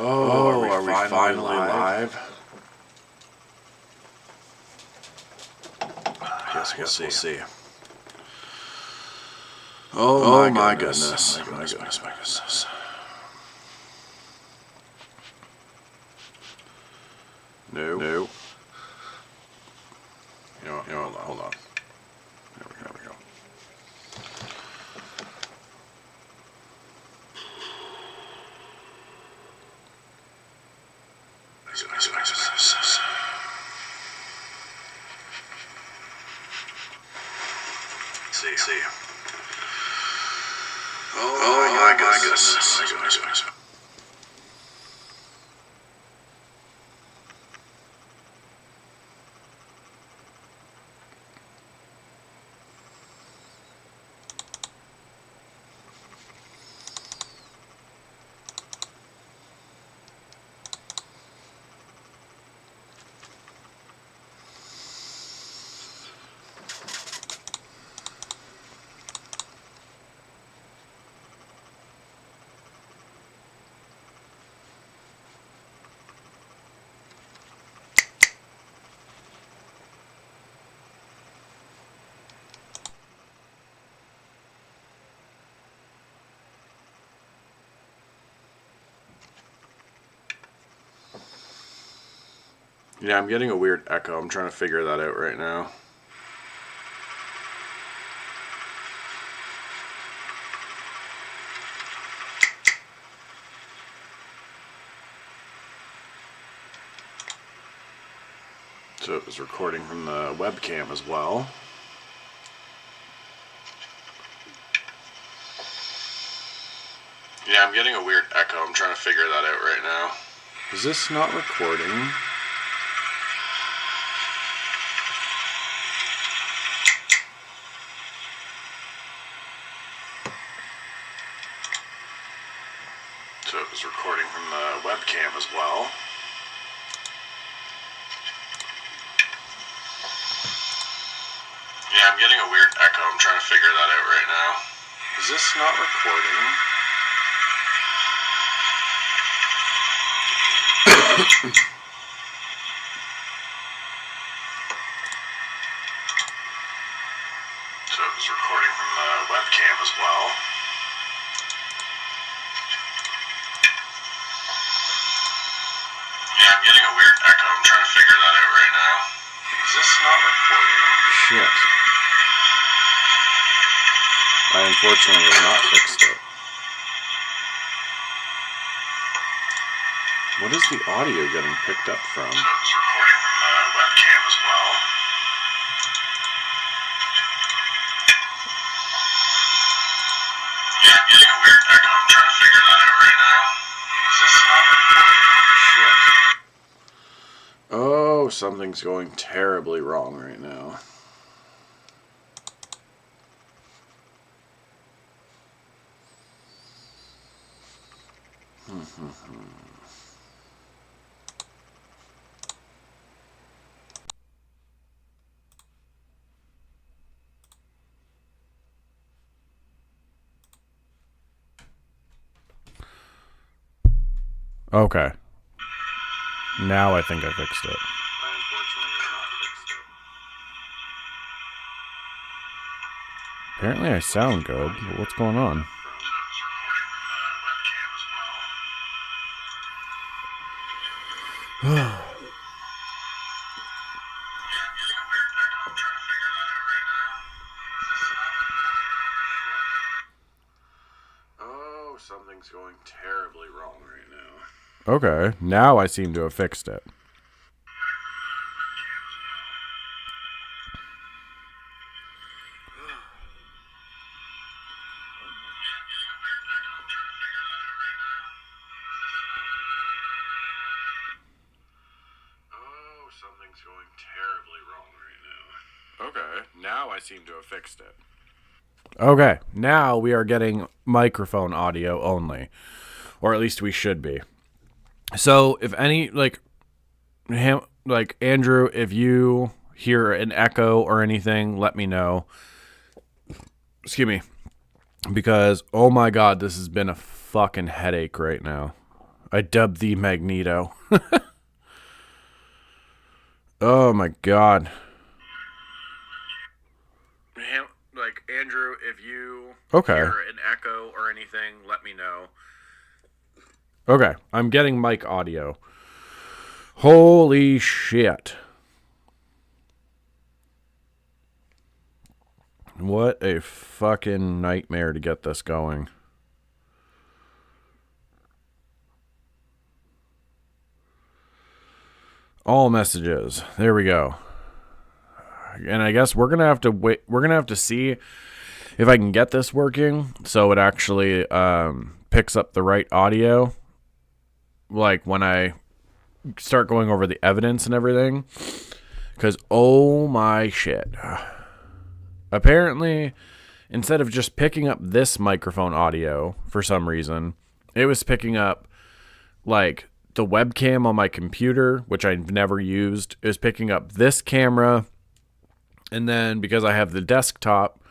Oh, are we finally live? I guess we'll see. Oh my goodness. My goodness. No. You know, hold on. There we go. See. Oh my goodness. Yeah, I'm getting a weird echo. I'm trying to figure that out right now. So it was recording from the webcam as well. Yeah, I'm getting a weird echo. I'm trying to figure that out right now. Is this not recording? So it was recording from the webcam as well. Yeah, I'm getting a weird echo. I'm trying to figure that out right now. Is this not recording? So it was recording from the webcam as well. Yeah, I'm getting a weird echo. I'm trying to figure that out right now. Is this not recording? Shit. I unfortunately have not fixed it. What is the audio getting picked up from? So it was recording from the webcam as well. Yeah, I'm getting a weird echo. I'm trying to figure that out right now. Is this not recording? Shit. Oh, something's going terribly wrong right now. Okay. Now I think I fixed it. I unfortunately have not fixed it. Apparently I sound good, but what's going on? Oh, something's going terribly wrong right now. Okay, now I seem to have fixed it. Oh, something's going terribly wrong right now. Okay, now I seem to have fixed it. Okay, now we are getting microphone audio only. Or at least we should be. So, if any, like Andrew, if you hear an echo or anything, let me know. Excuse me. Because, oh my God, this has been a fucking headache right now. I dubbed thee Magneto. Oh my god. Like, Andrew, if you hear an echo or anything, let me know. Okay, I'm getting mic audio. Holy shit. What a fucking nightmare to get this going. All messages. There we go. And I guess we're going to have to wait. We're going to have to see if I can get this working so it actually picks up the right audio. Like when I start going over the evidence and everything. Because, oh my shit. Apparently, instead of just picking up this microphone audio for some reason, it was picking up like the webcam on my computer, which I've never used. It was picking up this camera. And then because I have the desktop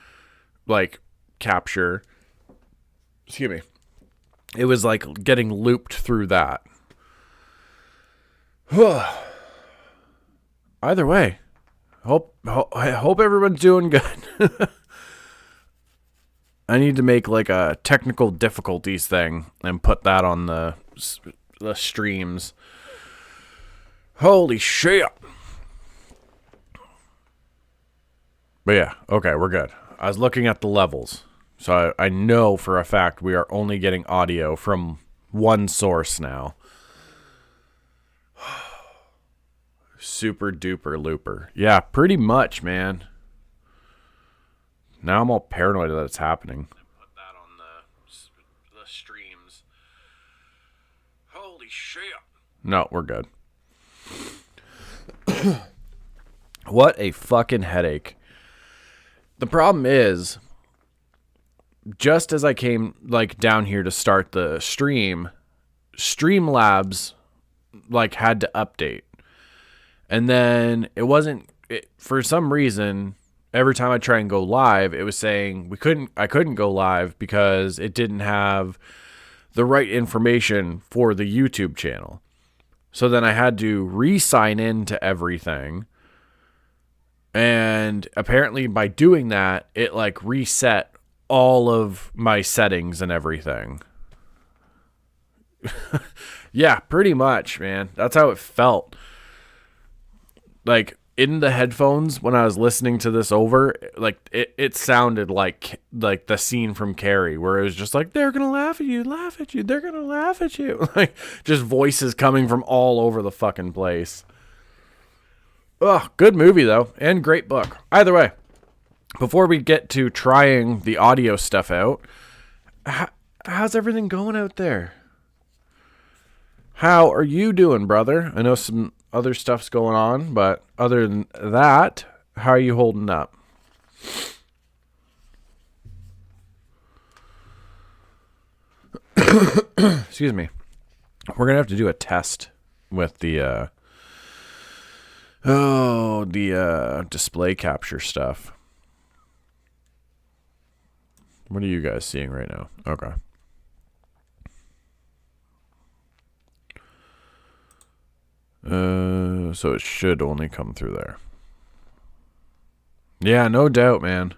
like capture, excuse me, it was like getting looped through that. Either way, I hope everyone's doing good. I need to make like a technical difficulties thing and put that on the streams. Holy shit. But yeah, okay, we're good. I was looking at the levels. So I know for a fact we are only getting audio from one source now. Super duper looper. Yeah, pretty much, man. Now I'm all paranoid that it's happening. Put that on the streams. Holy shit. No, we're good. What a fucking headache. The problem is, just as I came like down here to start the stream, Streamlabs like had to update. And then for some reason, every time I try and go live, it was saying I couldn't go live because it didn't have the right information for the YouTube channel. So then I had to re-sign in to everything. And apparently by doing that, it like reset all of my settings and everything. Yeah, pretty much, man. That's how it felt. Like in the headphones when I was listening to this over, like it sounded like the scene from Carrie where it was just like, they're gonna laugh at you, they're gonna laugh at you. Like just voices coming from all over the fucking place. Ugh, good movie though, and great book. Either way, before we get to trying the audio stuff out, how's everything going out there? How are you doing, brother? I know some other stuff's going on, but other than that, how are you holding up? Excuse me. We're going to have to do a test with the display capture stuff. What are you guys seeing right now? Okay. So it should only come through there. Yeah, no doubt, man.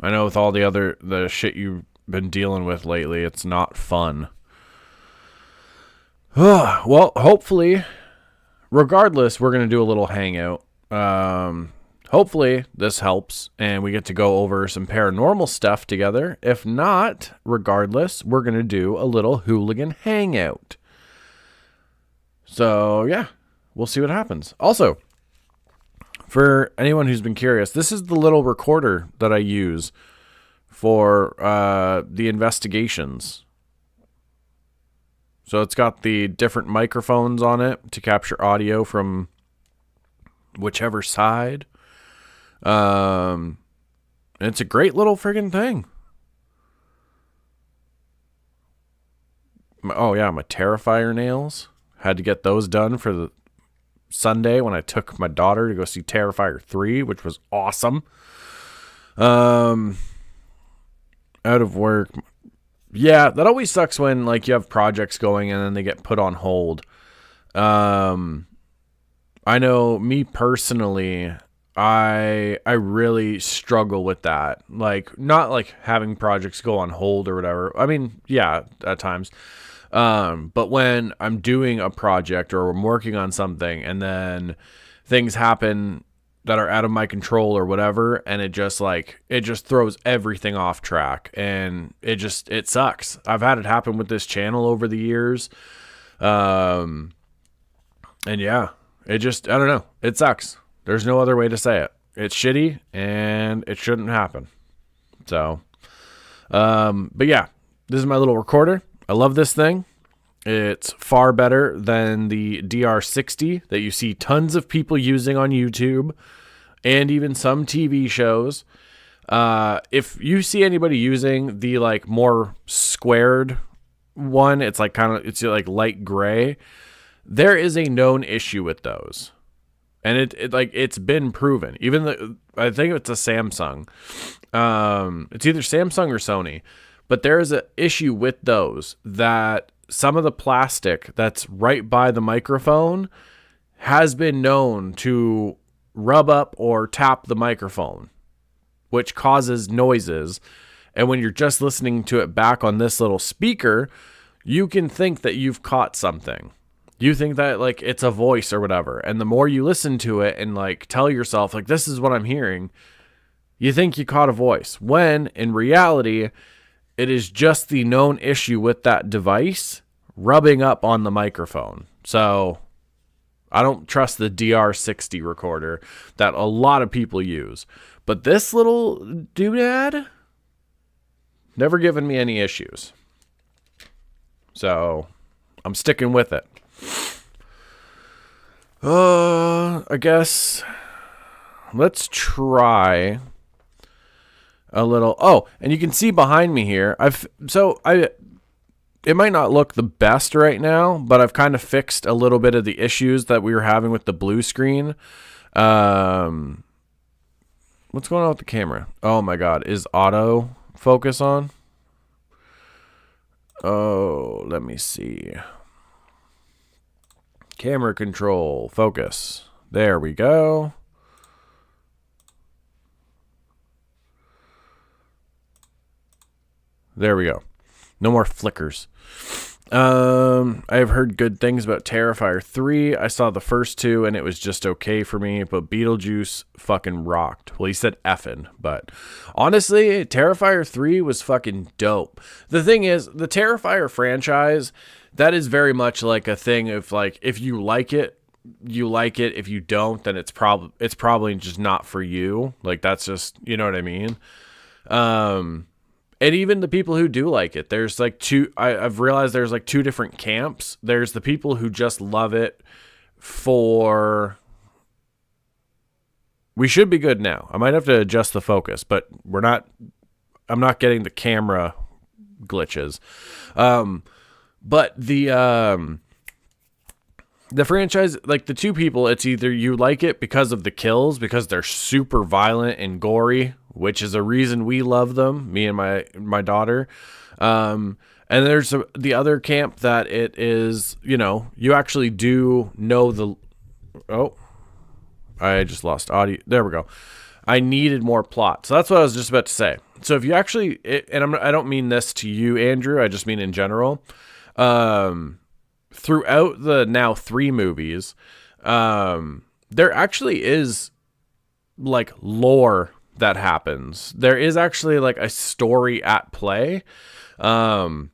I know with all the shit you've been dealing with lately, it's not fun. Well, hopefully, regardless, we're going to do a little hangout. Hopefully this helps and we get to go over some paranormal stuff together. If not, regardless, we're going to do a little hooligan hangout. So, yeah, we'll see what happens. Also, for anyone who's been curious, this is the little recorder that I use for the investigations. So it's got the different microphones on it to capture audio from whichever side. It's a great little friggin' thing. Oh, yeah, my Terrifier nails. Had to get those done for the Sunday when I took my daughter to go see Terrifier 3, which was awesome. Out of work. Yeah, that always sucks when like you have projects going and then they get put on hold. I know me personally, I really struggle with that. Like not like having projects go on hold or whatever. I mean, yeah, at times. But when I'm doing a project or I'm working on something and then things happen that are out of my control or whatever, and it just throws everything off track, and it sucks. I've had it happen with this channel over the years. And yeah, I don't know. It sucks. There's no other way to say it. It's shitty and it shouldn't happen. So, but yeah, this is my little recorder. I love this thing. It's far better than the DR60 that you see tons of people using on YouTube and even some TV shows. If you see anybody using the like more squared one, it's like it's like light gray. There is a known issue with those. And it's been proven. Even I think it's a Samsung. It's either Samsung or Sony. But there is an issue with those that some of the plastic that's right by the microphone has been known to rub up or tap the microphone, which causes noises. And when you're just listening to it back on this little speaker, you can think that you've caught something. You think that like it's a voice or whatever. And the more you listen to it and like tell yourself like, this is what I'm hearing, you think you caught a voice, when in reality, it is just the known issue with that device rubbing up on the microphone. So I don't trust the DR60 recorder that a lot of people use. But this little doodad, never given me any issues. So I'm sticking with it. I guess let's try a little. Oh, and you can see behind me here. It might not look the best right now, but I've kind of fixed a little bit of the issues that we were having with the blue screen. What's going on with the camera? Oh my God, is auto focus on? Oh, let me see. Camera control, focus. There we go. There we go. No more flickers. I have heard good things about Terrifier 3. I saw the first two and it was just okay for me, but Beetlejuice fucking rocked. Well, he said effing, but honestly, Terrifier 3 was fucking dope. The thing is, the Terrifier franchise, that is very much like a thing of like, if you like it, you like it. If you don't, then it's probably just not for you. Like that's just, you know what I mean? And even the people who do like it, there's like I've realized there's like two different camps. There's the people who just love it for, we should be good now. I might have to adjust the focus, but I'm not getting the camera glitches. But the franchise, like the two people, it's either you like it because of the kills, because they're super violent and gory, which is a reason we love them, me and my daughter. And there's the other camp that it is, you know, you actually do know I just lost audio. There we go. I needed more plot. So that's what I was just about to say. So if you actually, I don't mean this to you, Andrew, I just mean in general. Throughout the now 3 movies, there actually is like lore that happens. There is actually like a story at play. And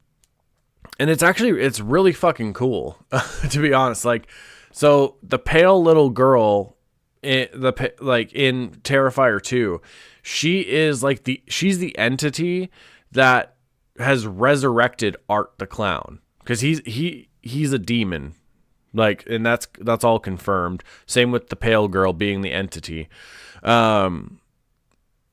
it's really fucking cool, to be honest. Like, so the pale little girl in Terrifier 2, she's the entity that has resurrected Art the Clown, because he's a demon, like, and that's all confirmed. Same with the pale girl being the entity.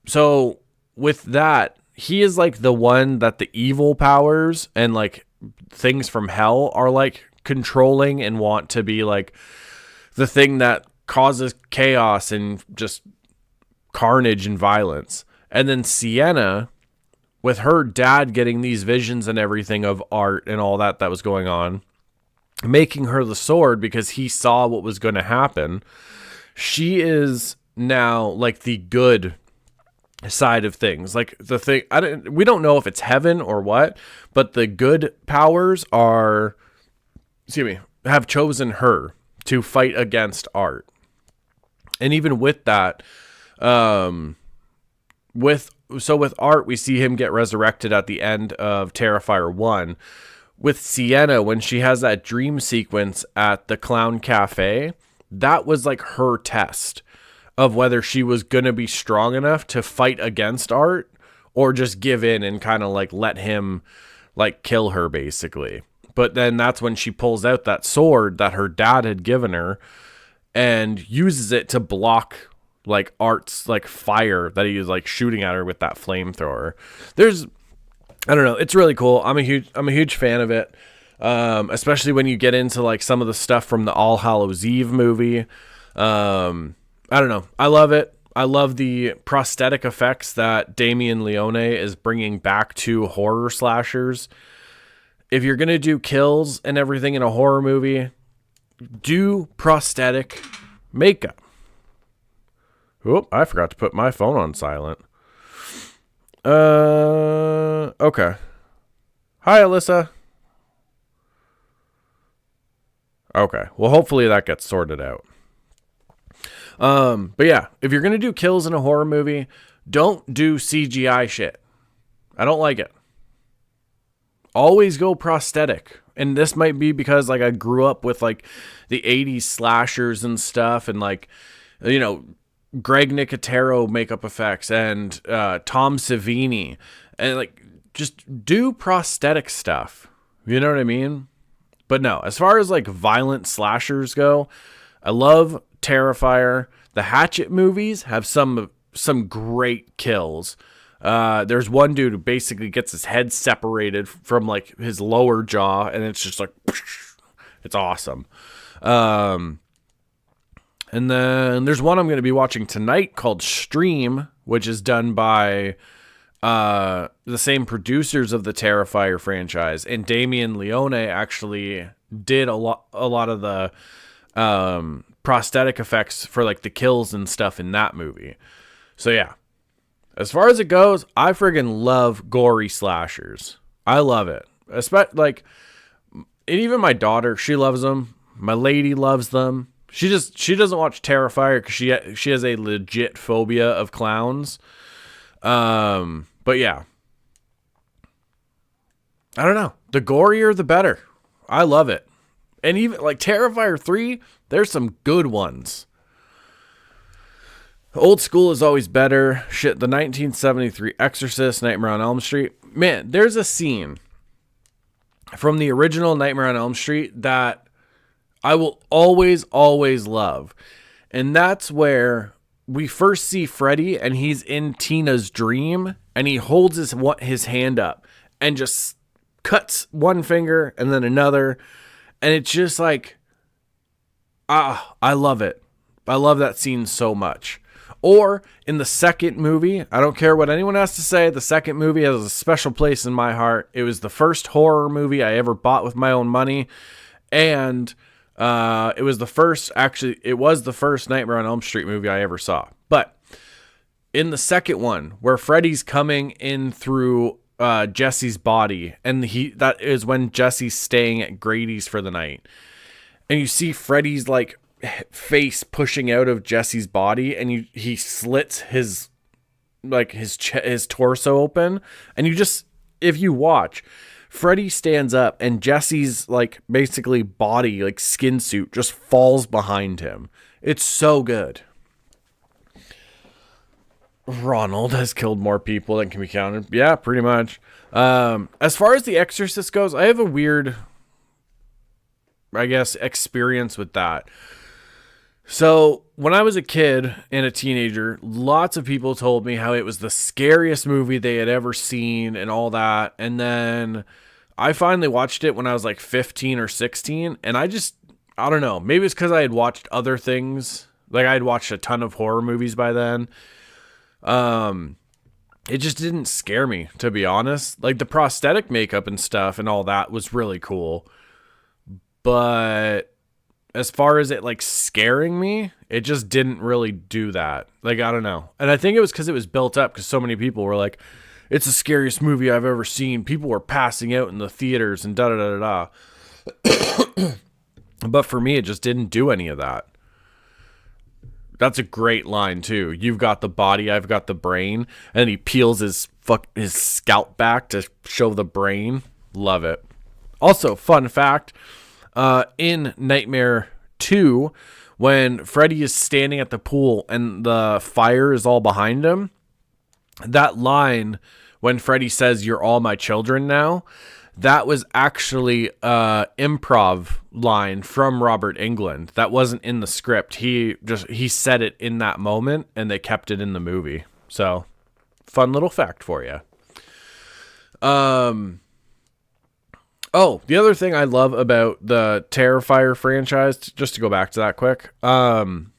So with that, he is like the one that the evil powers and like things from hell are like controlling and want to be like the thing that causes chaos and just carnage and violence. And then Sienna, with her dad getting these visions and everything of art and all that was going on, making her the sword because he saw what was going to happen. She is now like the good side of things. Like the thing, we don't know if it's heaven or what, but the good powers have chosen her to fight against art. And even with that, with art, we see him get resurrected at the end of Terrifier 1. With Sienna, when she has that dream sequence at the Clown Cafe, that was like her test of whether she was going to be strong enough to fight against art or just give in and kind of like let him like kill her basically. But then that's when she pulls out that sword that her dad had given her and uses it to block like Art's like fire that he was like shooting at her with that flamethrower. I don't know. It's really cool. I'm a huge fan of it. Especially when you get into like some of the stuff from the All Hallows Eve movie. I don't know. I love it. I love the prosthetic effects that Damien Leone is bringing back to horror slashers. If you're going to do kills and everything in a horror movie, do prosthetic makeup. Oop, I forgot to put my phone on silent. Okay. Hi, Alyssa. Okay. Well, hopefully that gets sorted out. But yeah, if you're going to do kills in a horror movie, don't do CGI shit. I don't like it. Always go prosthetic. And this might be because like I grew up with like the 80s slashers and stuff and like, you know, Greg Nicotero makeup effects and Tom Savini and like just do prosthetic stuff. You know what I mean? But no, as far as like violent slashers go, I love Terrifier. The Hatchet movies have some great kills. There's one dude who basically gets his head separated from like his lower jaw, and it's just like, it's awesome. And then there's one I'm going to be watching tonight called Stream, which is done by the same producers of the Terrifier franchise. And Damien Leone actually did a lot of the prosthetic effects for like the kills and stuff in that movie. So yeah, as far as it goes, I friggin' love gory slashers. I love it. Like, and even my daughter, she loves them. My lady loves them. She doesn't watch Terrifier because she has a legit phobia of clowns. But yeah, I don't know. The gorier, the better. I love it. And even like Terrifier 3, there's some good ones. Old school is always better. Shit, the 1973 Exorcist, Nightmare on Elm Street. Man, there's a scene from the original Nightmare on Elm Street that I will always, always love. And that's where we first see Freddy and he's in Tina's dream and he holds his hand up and just cuts one finger and then another. And it's just like, I love it. I love that scene so much. Or in the second movie, I don't care what anyone has to say, the second movie has a special place in my heart. It was the first horror movie I ever bought with my own money. And it was the first Nightmare on Elm Street movie I ever saw. But in the second one, where Freddy's coming in through Jesse's body, and that is when Jesse's staying at Grady's for the night, and you see Freddy's like face pushing out of Jesse's body, and he slits his torso open, and if you watch, Freddy stands up and Jesse's like basically body, like skin suit, just falls behind him. It's so good. Ronald has killed more people than can be counted. Yeah, pretty much. As far as The Exorcist goes, I have a weird, I guess, experience with that. So when I was a kid and a teenager, lots of people told me how it was the scariest movie they had ever seen and all that. And then I finally watched it when I was like 15 or 16. And I don't know, maybe it's because I had watched other things. Like I had watched a ton of horror movies by then. And it just didn't scare me, to be honest. Like the prosthetic makeup and stuff and all that was really cool. But as far as it like scaring me, it just didn't really do that. Like, I don't know. And I think it was because it was built up because so many people were like, it's the scariest movie I've ever seen. People were passing out in the theaters and da-da-da-da-da. But for me, it just didn't do any of that. That's a great line, too. You've got the body, I've got the brain. And he peels his scalp back to show the brain. Love it. Also, fun fact, in Nightmare 2, when Freddy is standing at the pool and the fire is all behind him, that line, when Freddy says, "You're all my children now," that was actually an improv line from Robert Englund. That wasn't in the script. He said it in that moment, and they kept it in the movie. So, fun little fact for you. Oh, the other thing I love about the Terrifier franchise, just to go back to that quick. Growing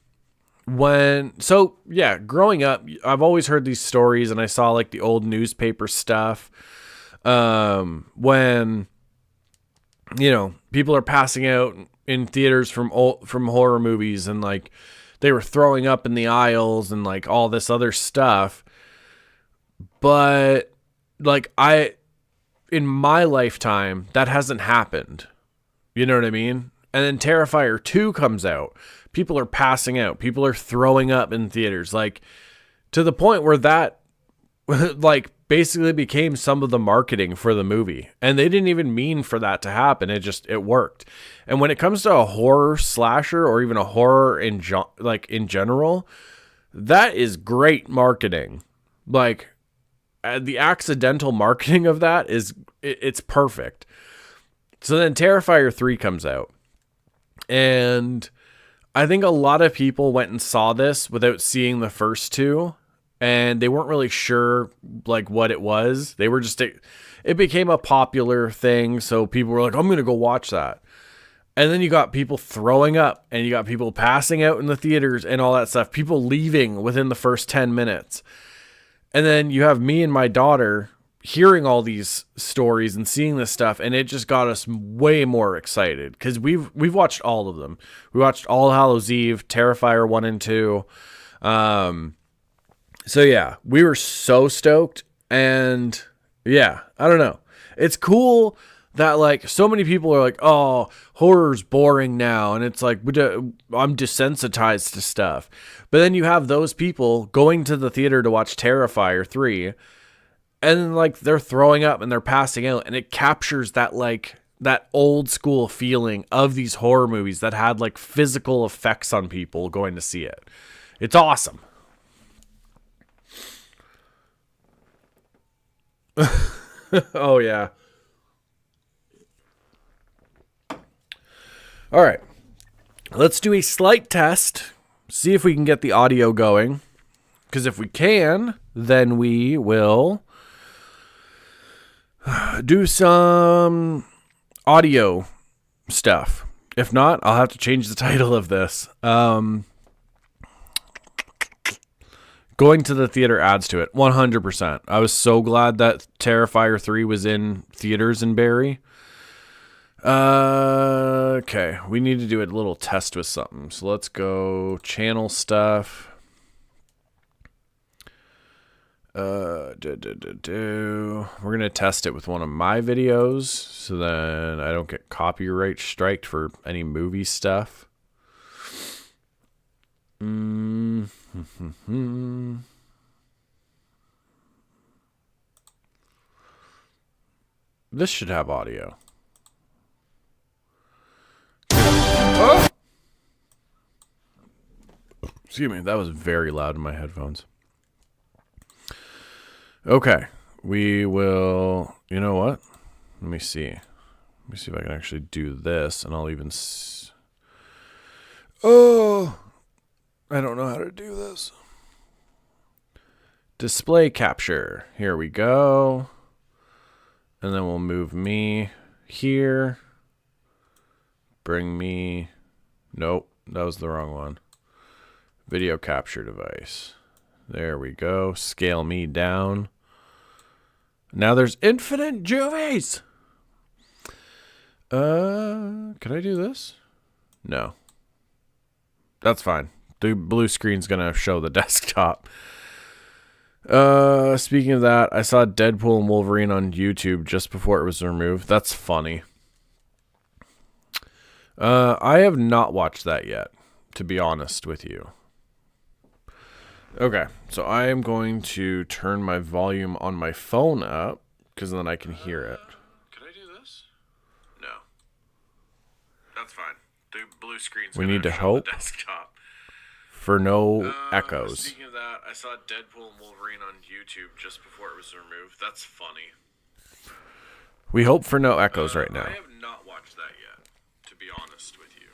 up, I've always heard these stories, and I saw like the old newspaper stuff. When, you know, people are passing out in theaters from horror movies, and like they were throwing up in the aisles and like all this other stuff. But like in my lifetime, that hasn't happened. You know what I mean? And then Terrifier 2 comes out. People are passing out. People are throwing up in theaters. Like, to the point where that, like, basically became some of the marketing for the movie. And they didn't even mean for that to happen. It worked. And when it comes to a horror slasher or even a horror in general, that is great marketing. Like, the accidental marketing of that it's perfect. So then Terrifier 3 comes out. And I think a lot of people went and saw this without seeing the first two. And they weren't really sure like what it was. They were just, it became a popular thing. So people were like, I'm going to go watch that. And then you got people throwing up and you got people passing out in the theaters and all that stuff. People leaving within the first 10 minutes. And then you have me and my daughter hearing all these stories and seeing this stuff, and it just got us way more excited because we've watched all of them. We watched All Hallows Eve, Terrifier 1 and 2. So yeah, we were so stoked, and yeah, I don't know. It's cool that like so many people are like, oh, horror's boring now, and it's like I'm desensitized to stuff. But then you have those people going to the theater to watch Terrifier 3, and like they're throwing up and they're passing out, and it captures that like that old school feeling of these horror movies that had like physical effects on people going to see it. It's awesome. Oh yeah. All right. Let's do a slight test. See if we can get the audio going. Because if we can, then we will do some audio stuff. If not, I'll have to change the title of this. Going to the theater adds to it. 100%. I was so glad that Terrifier 3 was in theaters in Barrie. Okay, we need to do a little test with something. So let's go channel stuff. We're going to test it with one of my videos so then I don't get copyright striked for any movie stuff. This should have audio. Oh! Excuse me, that was very loud in my headphones. Okay, we will, you know what? Let me see. Let me see if I can actually do this, and I'll even... Oh! I don't know how to do this. Display capture. Here we go. And then we'll move me here. Bring me... Nope, that was the wrong one. Video capture device. There we go. Scale me down. Now there's infinite juvies. Can I do this? No. That's fine. The blue screen's gonna show the desktop. Speaking of that, I saw Deadpool and Wolverine on YouTube just before it was removed. That's funny. I have not watched that yet, to be honest with you. Okay, so I am going to turn my volume on my phone up, because then I can hear it. Can I do this? No. That's fine. The blue screen's we need to hope the desktop. For no echoes. Speaking of that, I saw Deadpool and Wolverine on YouTube just before it was removed. That's funny. We hope for no echoes right now. I have not watched that yet, to be honest with you.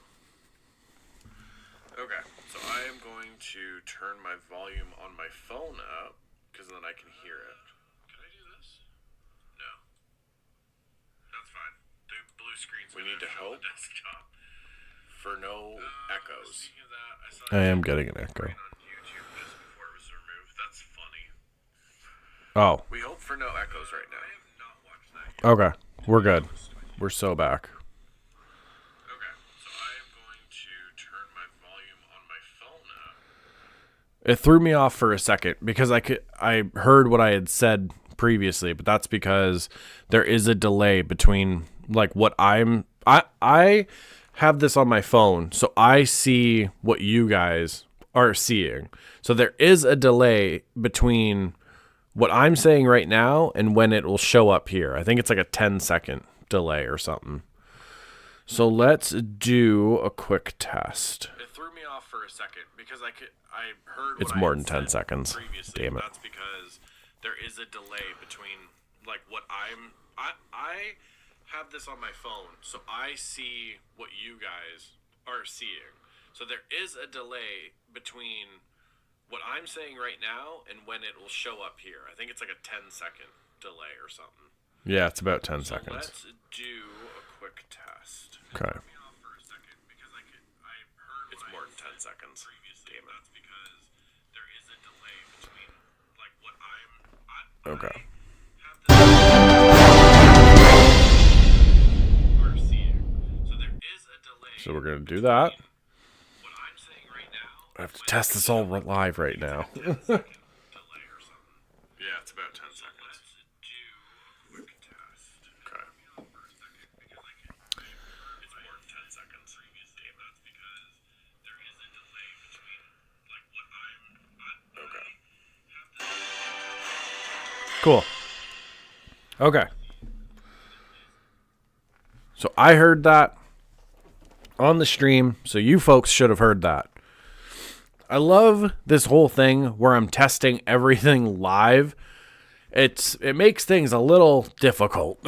Okay, so I am going to turn my volume on my phone up, because then I can hear it. Can I do this? No. That's fine. The blue screen's we need to hope the desktop. For no echoes. I am getting an echo. That's funny. Oh. We hope for no echoes right now. Okay, we're good. We're so back. Okay, so I am going to turn my volume on my phone up. It threw me off for a second because I heard what I had said previously, but that's because there is a delay between like what I have this on my phone, so I see what you guys are seeing. So there is a delay between what I'm saying right now and when it will show up here. I think it's like a 10-second delay or something. So let's do a quick test. It threw me off for a second because I heard it's more than 10 seconds. Damn it. That's because there is a delay between like what I have this on my phone, so I see what you guys are seeing. So there is a delay between what I'm saying right now and when it will show up here. I think it's like a 10-second delay or something. Yeah, it's about 10 seconds. Let's do a quick test. Okay. It's more than 10 seconds. Damn it. That's because there is a delay between like what Okay. So we're going to do that. I have to test this all live right now. Yeah, it's about 10 seconds. Okay. It's more than 10 seconds. That's because there is a delay between like what Okay. Cool. Okay. So I heard that on the stream, so you folks should have heard that. I love this whole thing where I'm testing everything live. It makes things a little difficult.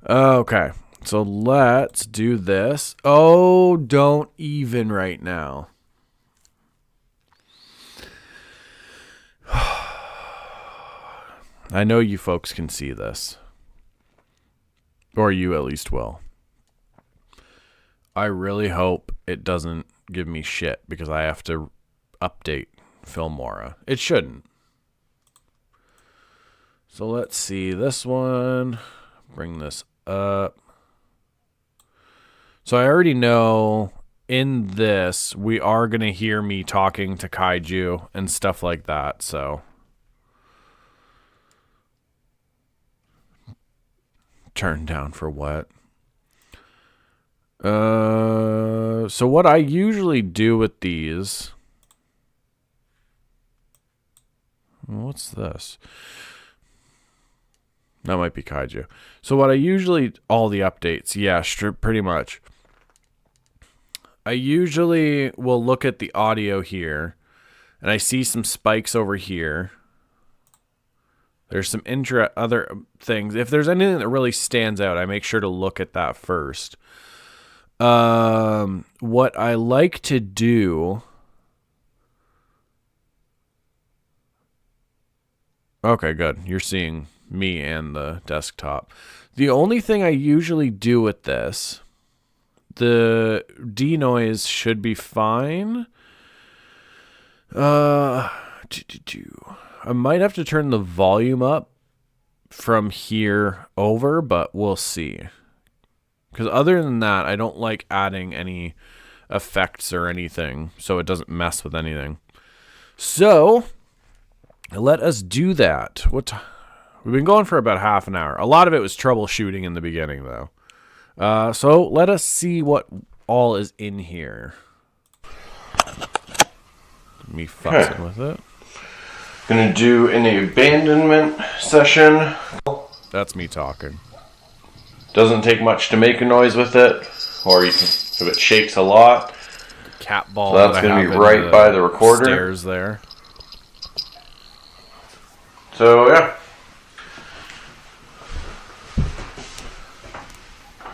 Okay, so let's do this. Oh, don't even right now. I know you folks can see this. Or you at least will. I really hope it doesn't give me shit because I have to update Filmora. It shouldn't. So let's see this one. Bring this up. So I already know in this we are going to hear me talking to Kaiju and stuff like that. So turn down for what? So what I usually do with these... What's this? That might be Kaiju. So what I usually... All the updates. Yeah, pretty much. I usually will look at the audio here. And I see some spikes over here. There's some other things. If there's anything that really stands out, I make sure to look at that first. What I like to do... Okay, good. You're seeing me and the desktop. The only thing I usually do with this, the denoise should be fine. I might have to turn the volume up from here over, but we'll see. Because other than that, I don't like adding any effects or anything, so it doesn't mess with anything. So let us do that. We've been going for about half an hour. A lot of it was troubleshooting in the beginning, though. So let us see what all is in here. Me fussing with it. Gonna do an abandonment session. That's me talking. Doesn't take much to make a noise with it, or you can, if it shakes a lot. Cat ball. So that's gonna be right by the recorder. Stairs there. So yeah.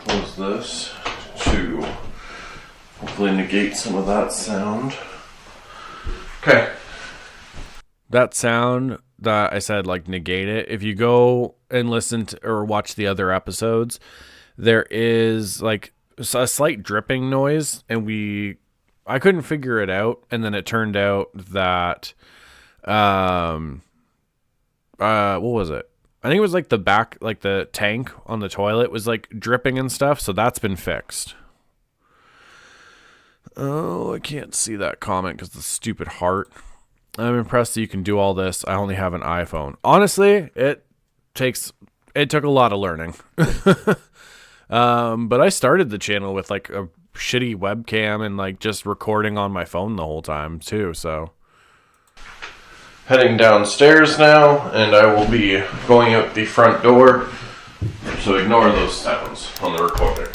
Close this to hopefully negate some of that sound. Okay. That sound that I said, like, negate it. If you go and listen to or watch the other episodes, there is like a slight dripping noise, and I couldn't figure it out, and then it turned out that what was it? I think it was like the back, like the tank on the toilet was like dripping and stuff, so that's been fixed. Oh, I can't see that comment because the stupid heart. I'm impressed that you can do all this. I only have an iPhone. Honestly, it took a lot of learning. But I started the channel with like a shitty webcam and like just recording on my phone the whole time too, so. Heading downstairs now, and I will be going out the front door, so ignore those sounds on the recording.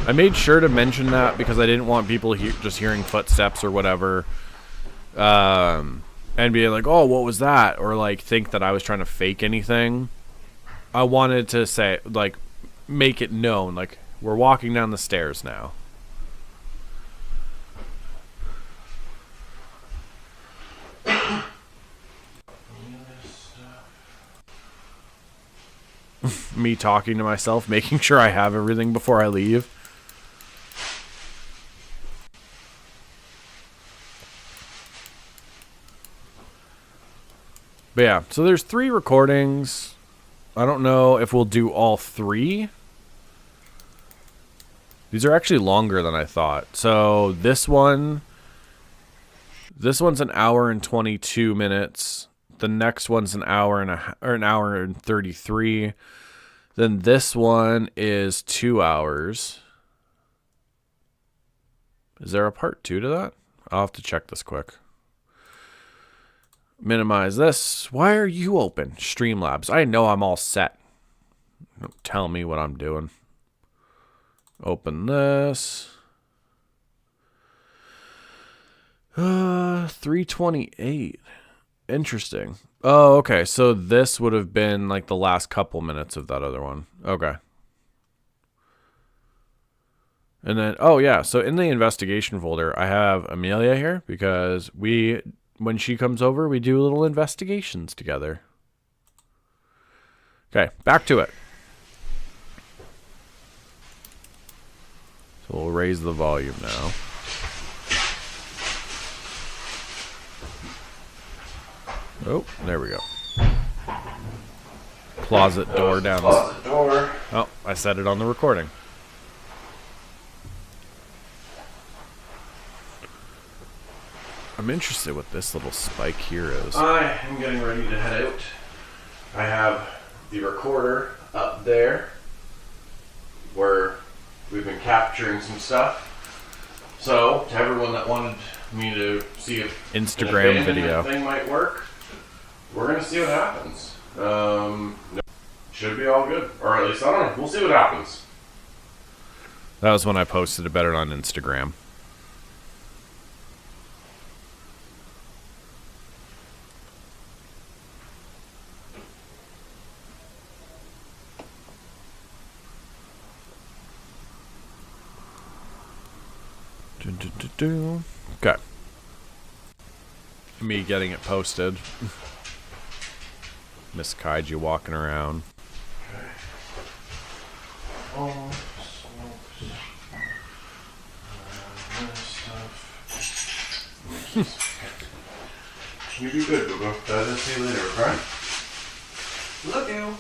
I made sure to mention that because I didn't want people just hearing footsteps or whatever, and being like, oh, what was that? Or like think that I was trying to fake anything. I wanted to say, like, make it known, like, we're walking down the stairs now. Me talking to myself, making sure I have everything before I leave. But yeah, so there's 3 recordings. I don't know if we'll do all 3. These are actually longer than I thought. So this one's an hour and 22 minutes. The next one's an hour and 33. Then this one is 2 hours. Is there a part 2 to that? I'll have to check this quick. Minimize this. Why are you open? Streamlabs. I know I'm all set. Don't tell me what I'm doing. Open this. 328. Interesting. Oh, okay. So this would have been like the last couple minutes of that other one. Okay. And then, oh yeah. So in the investigation folder, I have Amelia here because when she comes over, we do little investigations together. Okay, back to it. So we'll raise the volume now. Oh, there we go. Closet door down. Closet door. Oh, I said it on the recording. I'm interested what this little spike here is. I am getting ready to head out. I have the recorder up there where we've been capturing some stuff. So, to everyone that wanted me to see if Instagram video thing might work, we're going to see what happens. Should be all good. Or at least, I don't know. We'll see what happens. That was when I posted about it on Instagram. Okay. Me getting it posted. Miss Kaiju walking around. Okay. All smokes. This stuff. You be good, Boo-Boo. See you later, okay? Love you.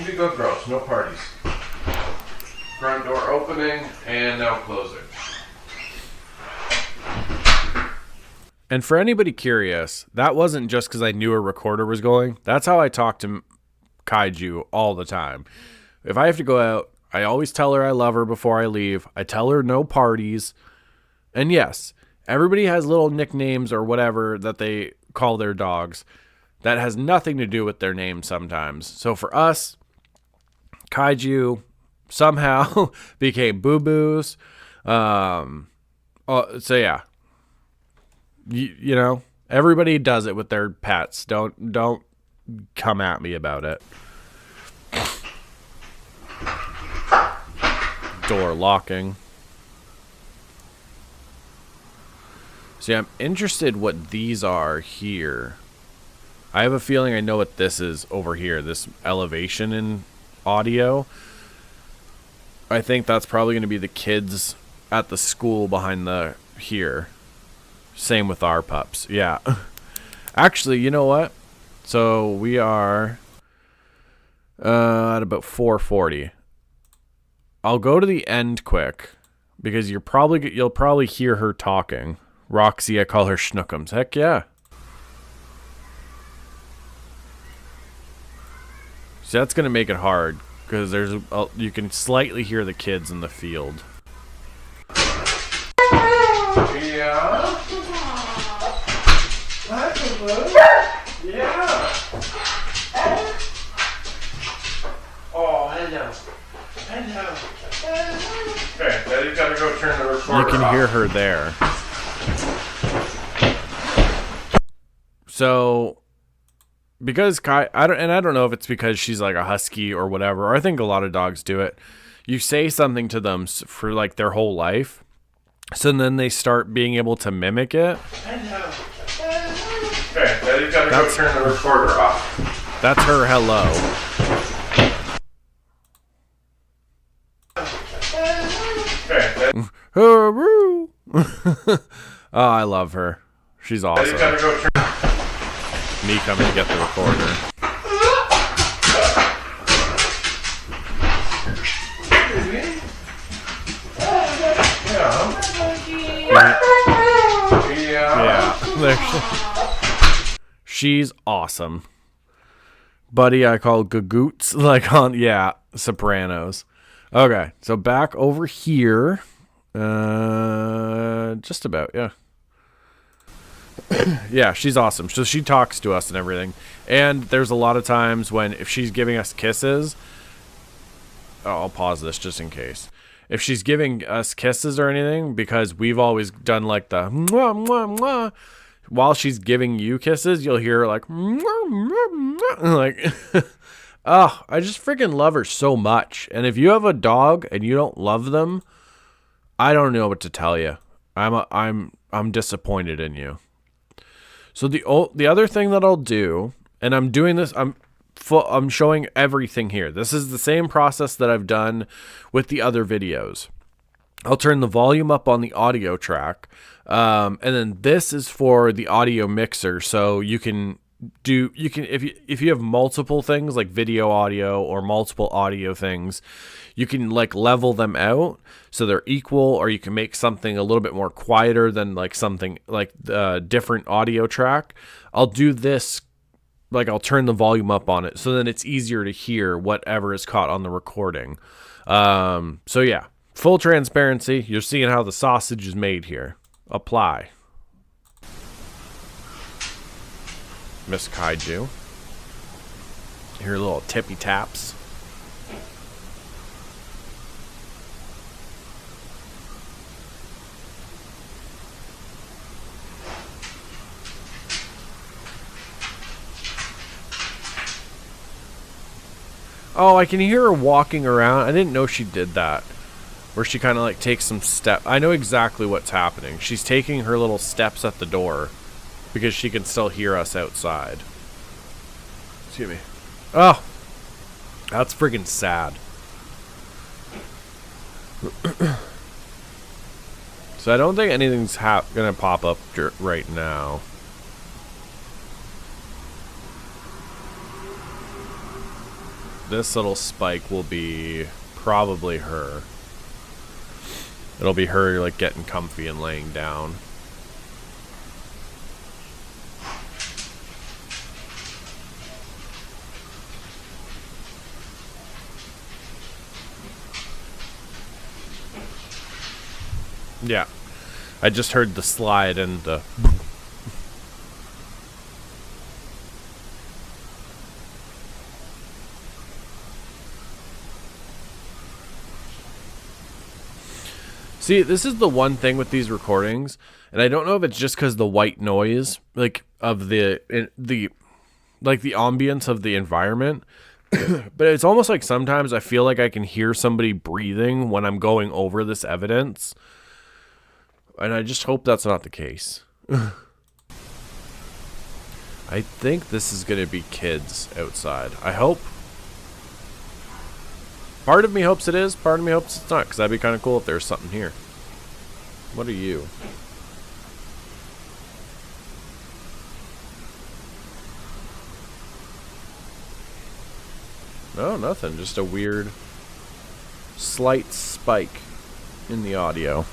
be good girls. No parties. Front door opening and now closing. And for anybody curious, that wasn't just because I knew a recorder was going. That's how I talk to Kaiju all the time. If I have to go out, I always tell her I love her before I leave. I tell her no parties. And yes, everybody has little nicknames or whatever that they call their dogs. That has nothing to do with their name sometimes. So for us, Kaiju somehow became Boo Boos. So yeah. You know, everybody does it with their pets. Don't come at me about it. Door locking. See, I'm interested what these are here. I have a feeling I know what this is over here. This elevation in audio. I think that's probably going to be the kids at the school behind the here. Same with our pups. Yeah. Actually, you know what? So we are at about 4:40. I'll go to the end quick because you'll probably hear her talking. Roxy, I call her Schnookums. Heck yeah. So that's gonna make it hard because you can slightly hear the kids in the field. Yeah. Yeah. Oh, hello. Hello. Okay, Daddy's gotta go turn the recorder off. You can hear her there. So, because I don't know if it's because she's like a husky or whatever, or I think a lot of dogs do it. You say something to them for like their whole life, so then they start being able to mimic it. Hello. Okay, Daddy's gotta go turn the recorder off. That's her hello. Oh, I love her. She's awesome. Me coming to get the recorder. Yeah. She's awesome. Buddy, I call Gagoots. Like on, yeah, Sopranos. Okay, so back over here. Just about, yeah. Yeah, she's awesome. So she talks to us and everything. And there's a lot of times when if she's giving us kisses, I'll pause this just in case. If she's giving us kisses or anything, because we've always done like the mwah, mwah, mwah, while she's giving you kisses, you'll hear her like mwah, mwah, mwah, like oh, I just freaking love her so much. And if you have a dog and you don't love them, I don't know what to tell you. I'm disappointed in you. So the other thing that I'll do, and I'm doing this, I'm showing everything here. This is the same process that I've done with the other videos. I'll turn the volume up on the audio track, and then this is for the audio mixer. So if you have multiple things like video audio or multiple audio things, you can like level them out so they're equal, or you can make something a little bit more quieter than like something like a different audio track. I'll do this, like I'll turn the volume up on it so then it's easier to hear whatever is caught on the recording. So yeah, full transparency. You're seeing how the sausage is made here. Apply. Miss Kaiju. Hear little tippy taps. Oh, I can hear her walking around. I didn't know she did that. Where she kind of like takes some step. I know exactly what's happening. She's taking her little steps at the door because she can still hear us outside. Excuse me. Oh, that's freaking sad. So I don't think anything's gonna pop up right now. this little spike will be probably her. It'll be her like getting comfy and laying down. Yeah, I just heard the slide and the... See, this is the one thing with these recordings, and I don't know if it's just because the white noise, like, of the ambience of the environment, but it's almost like sometimes I feel like I can hear somebody breathing when I'm going over this evidence. And I just hope that's not the case. I think this is going to be kids outside. I hope. Part of me hopes it is. Part of me hopes it's not. Because that'd be kind of cool if there's something here. What are you? No, nothing. Just a weird, slight spike in the audio.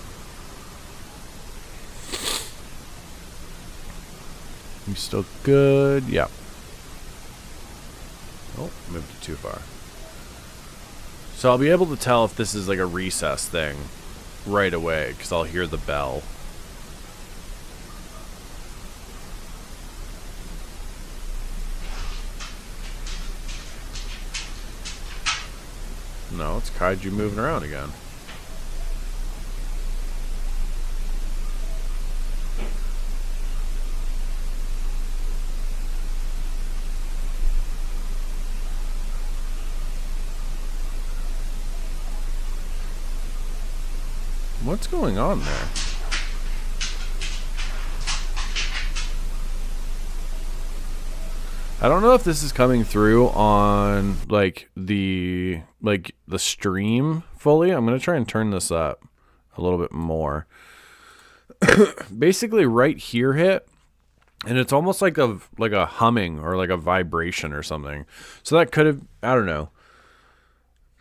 You still good? Yeah. Oh, moved it too far. So I'll be able to tell if this is like a recess thing right away, because I'll hear the bell. No, it's kaiju moving around again. What's going on there? I don't know if this is coming through on like the stream fully. I'm going to try and turn this up a little bit more. Basically right here hit, and it's almost like a humming or like a vibration or something. So that could have, I don't know.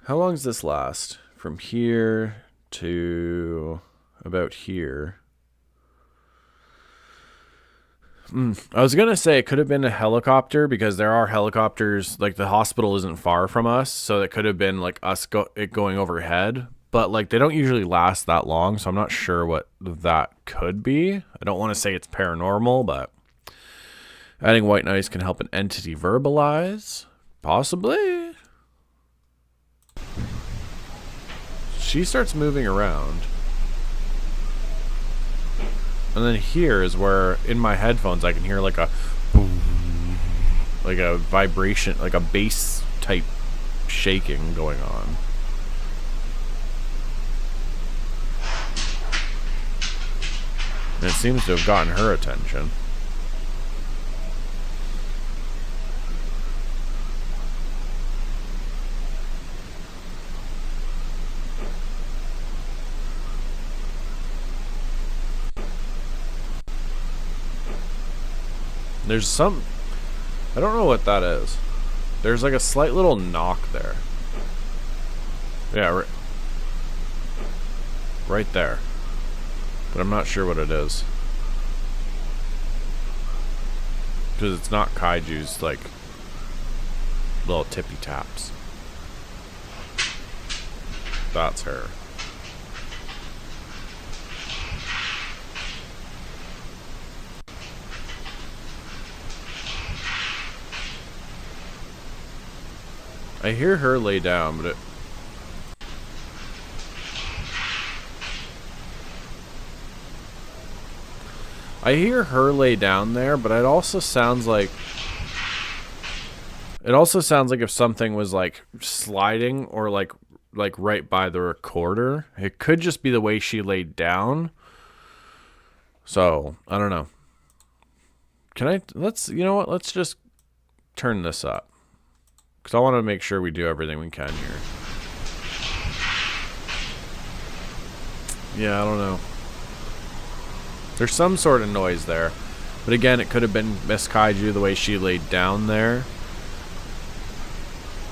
How long does this last? From here to about here. I was gonna say it could have been a helicopter, because there are helicopters, like the hospital isn't far from us, so it could have been like us going overhead, but like they don't usually last that long, so I'm not sure what that could be. I don't want to say it's paranormal, but adding white noise can help an entity verbalize, possibly. She starts moving around. And then here is where, in my headphones, I can hear like a boom, like a vibration, like a bass type shaking going on. And it seems to have gotten her attention. There's some... I don't know what that is. There's like a slight little knock there. Yeah, right there. But I'm not sure what it is. Because it's not kaiju's, like, little tippy taps. That's her. I hear her lay down, but it... I hear her lay down there, but it also sounds like... It also sounds like if something was, like, sliding or, like right by the recorder. It could just be the way she laid down. So, I don't know. Can I... Let's... You know what? Let's just turn this up. Because I want to make sure we do everything we can here. Yeah, I don't know. There's some sort of noise there. But again, it could have been Miss Kaiju the way she laid down there.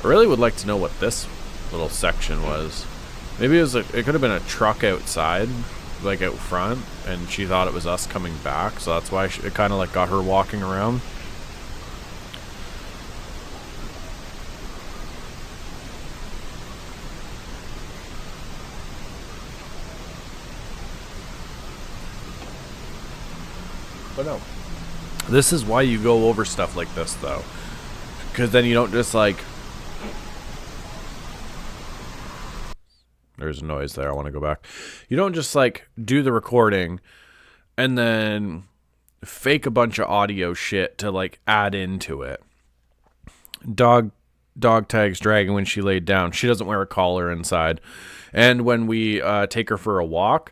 I really would like to know what this little section was. Maybe it could have been a truck outside, like out front, and she thought it was us coming back, so that's why it kind of like got her walking around. But no. This is why you go over stuff like this, though. Because then you don't just, like... There's a noise there. I want to go back. You don't just, like, do the recording and then fake a bunch of audio shit to, like, add into it. Dog tags Dragon when she laid down. She doesn't wear a collar inside. And when we take her for a walk...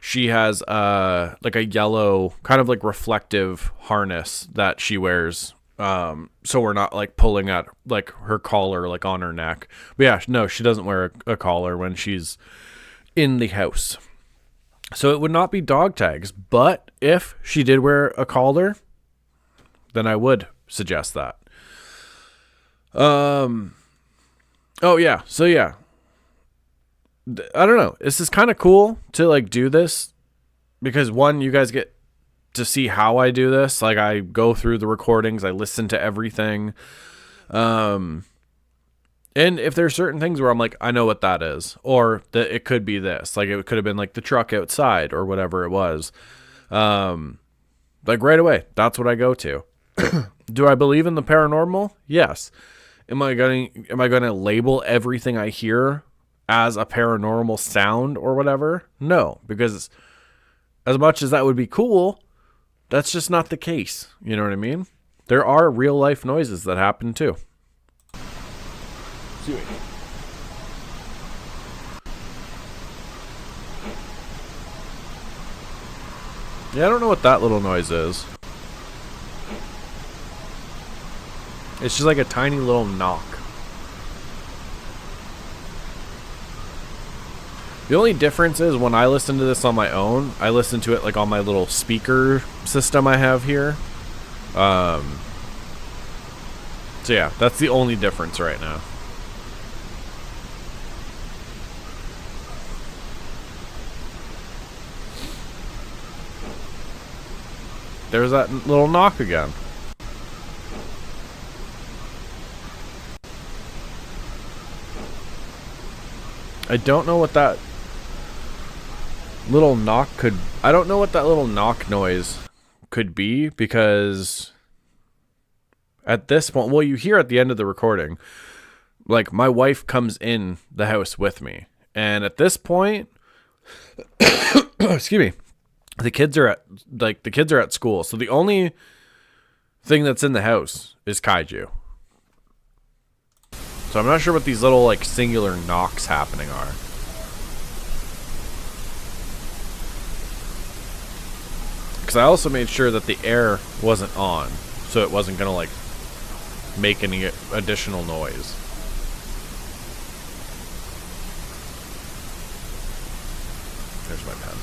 She has like a yellow kind of like reflective harness that she wears, so we're not like pulling at like her collar like on her neck. But yeah, no, she doesn't wear a collar when she's in the house. So it would not be dog tags. But if she did wear a collar, then I would suggest that. Oh yeah. So yeah. I don't know. This is kind of cool to like do this because one, you guys get to see how I do this. Like I go through the recordings, I listen to everything. And if there's certain things where I'm like, I know what that is, or that it could be this, like it could have been like the truck outside or whatever it was. Like right away, that's what I go to. Do I believe in the paranormal? Yes. Am I going to label everything I hear as a paranormal sound or whatever? No, because as much as that would be cool, that's just not the case. You know what I mean? There are real life noises that happen too. Yeah, I don't know what that little noise is. It's just like a tiny little knock. The only difference is when I listen to this on my own, I listen to it like on my little speaker system I have here. So yeah, that's the only difference right now. There's that little knock again. I don't know what that little knock could... I don't know what that little knock noise could be, because at this point... Well, you hear at the end of the recording, like, my wife comes in the house with me. And at this point... excuse me. The kids are at school. So the only thing that's in the house is kaiju. So I'm not sure what these little, like, singular knocks happening are. Because I also made sure that the air wasn't on, so it wasn't going to, like, make any additional noise. There's my pen.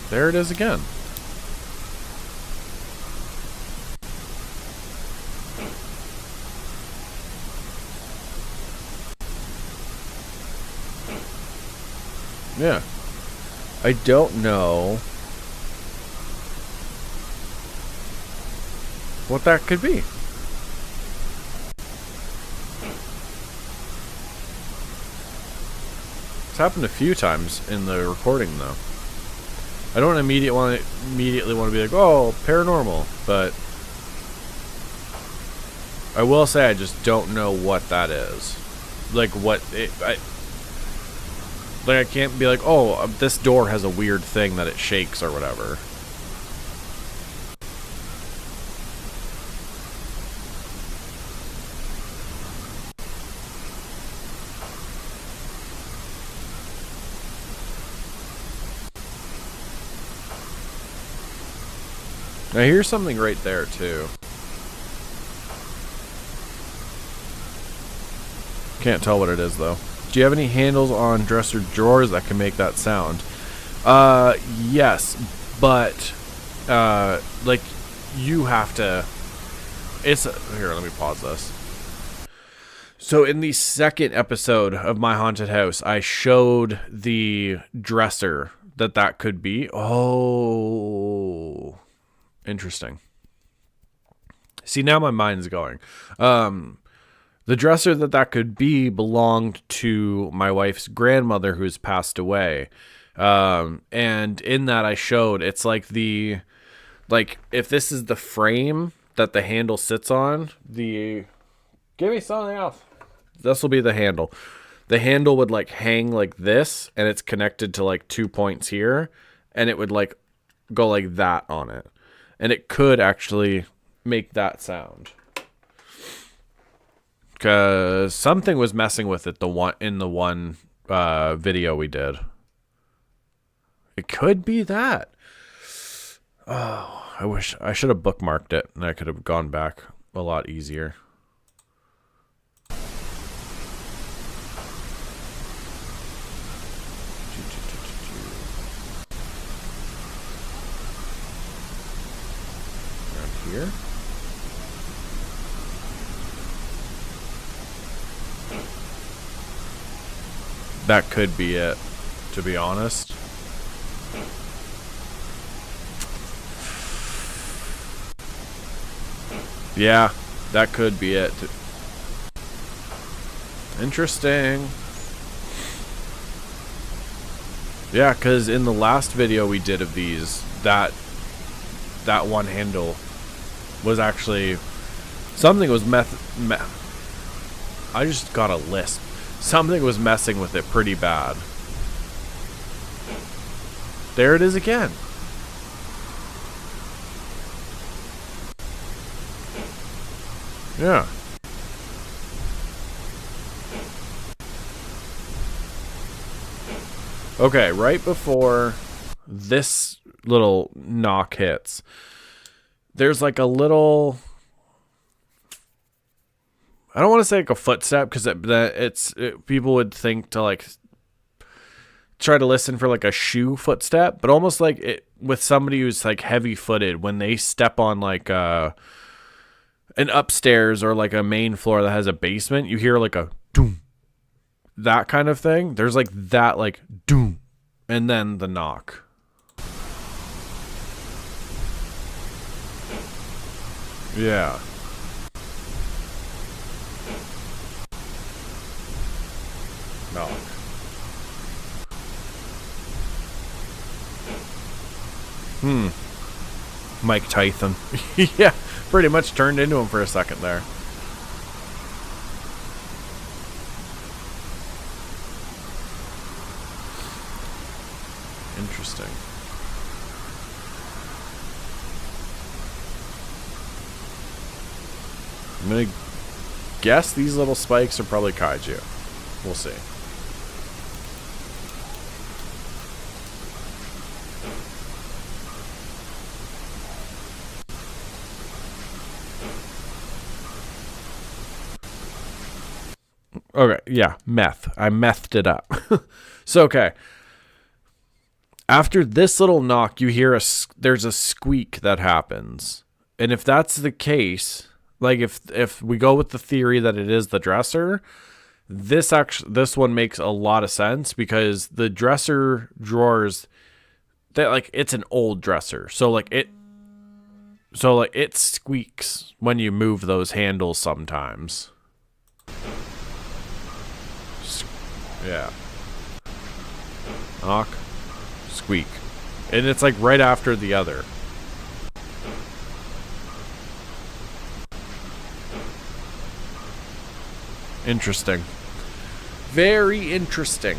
There it is again. Yeah. I don't know what that could be. It's happened a few times in the recording, though. I don't immediately want to be like, oh, paranormal, but I will say I just don't know what that is. Like, I can't be like, oh, this door has a weird thing that it shakes or whatever. Now here's something right there too. Can't tell what it is though. Do you have any handles on dresser drawers that can make that sound? Yes, but like you have to. It's here. Let me pause this. So in the second episode of My Haunted House, I showed the dresser that could be. Oh, interesting. See, now my mind's going. The dresser that could be belonged to my wife's grandmother who's passed away. And in that I showed, it's like if this is the frame that the handle sits on, give me something else. This will be the handle. The handle would like hang like this, and it's connected to like 2 points here, and it would like go like that on it. And it could actually make that sound. Because something was messing with it in the one video we did. It could be that. Oh, I wish I should have bookmarked it and I could have gone back a lot easier. Around here. That could be it, to be honest. Yeah, that could be it. Interesting. Yeah, because in the last video we did of these, that one handle was actually something was I just got a lisp. Something was messing with it pretty bad. There it is again. Yeah. Okay, right before this little knock hits, there's like a little... I don't want to say like a footstep because people would think to like try to listen for like a shoe footstep, but almost like it with somebody who's like heavy footed when they step on like an upstairs or like a main floor that has a basement, you hear like a doom, that kind of thing. There's like that like doom, and then the knock. Yeah. Knock. Mike Tyson. Yeah, pretty much turned into him for a second there. Interesting. I'm gonna guess these little spikes are probably kaiju. We'll see. Okay, yeah, meth. I methed it up. So, okay. After this little knock, you hear there's a squeak that happens. And if that's the case, like if we go with the theory that it is the dresser, this one makes a lot of sense because the dresser drawers, that like it's an old dresser. So it squeaks when you move those handles sometimes. Yeah. Knock. Squeak. And it's like right after the other. Interesting. Very interesting.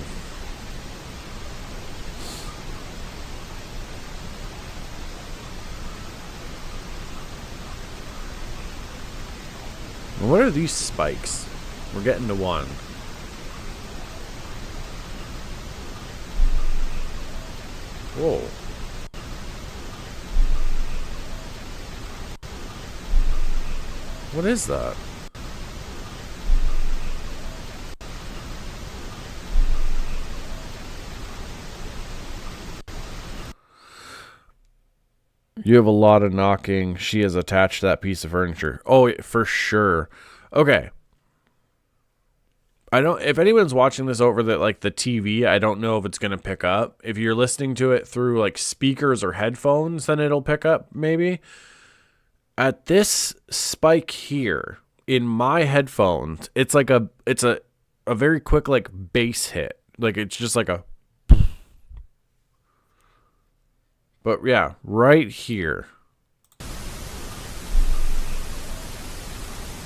What are these spikes? We're getting to one. Whoa. What is that? You have a lot of knocking. She is attached to that piece of furniture. Oh, for sure. Okay. I don't. If anyone's watching this over the TV, I don't know if it's gonna pick up. If you're listening to it through like speakers or headphones, then it'll pick up maybe. At this spike here in my headphones, it's a very quick like bass hit. Like it's just like a. But yeah, right here.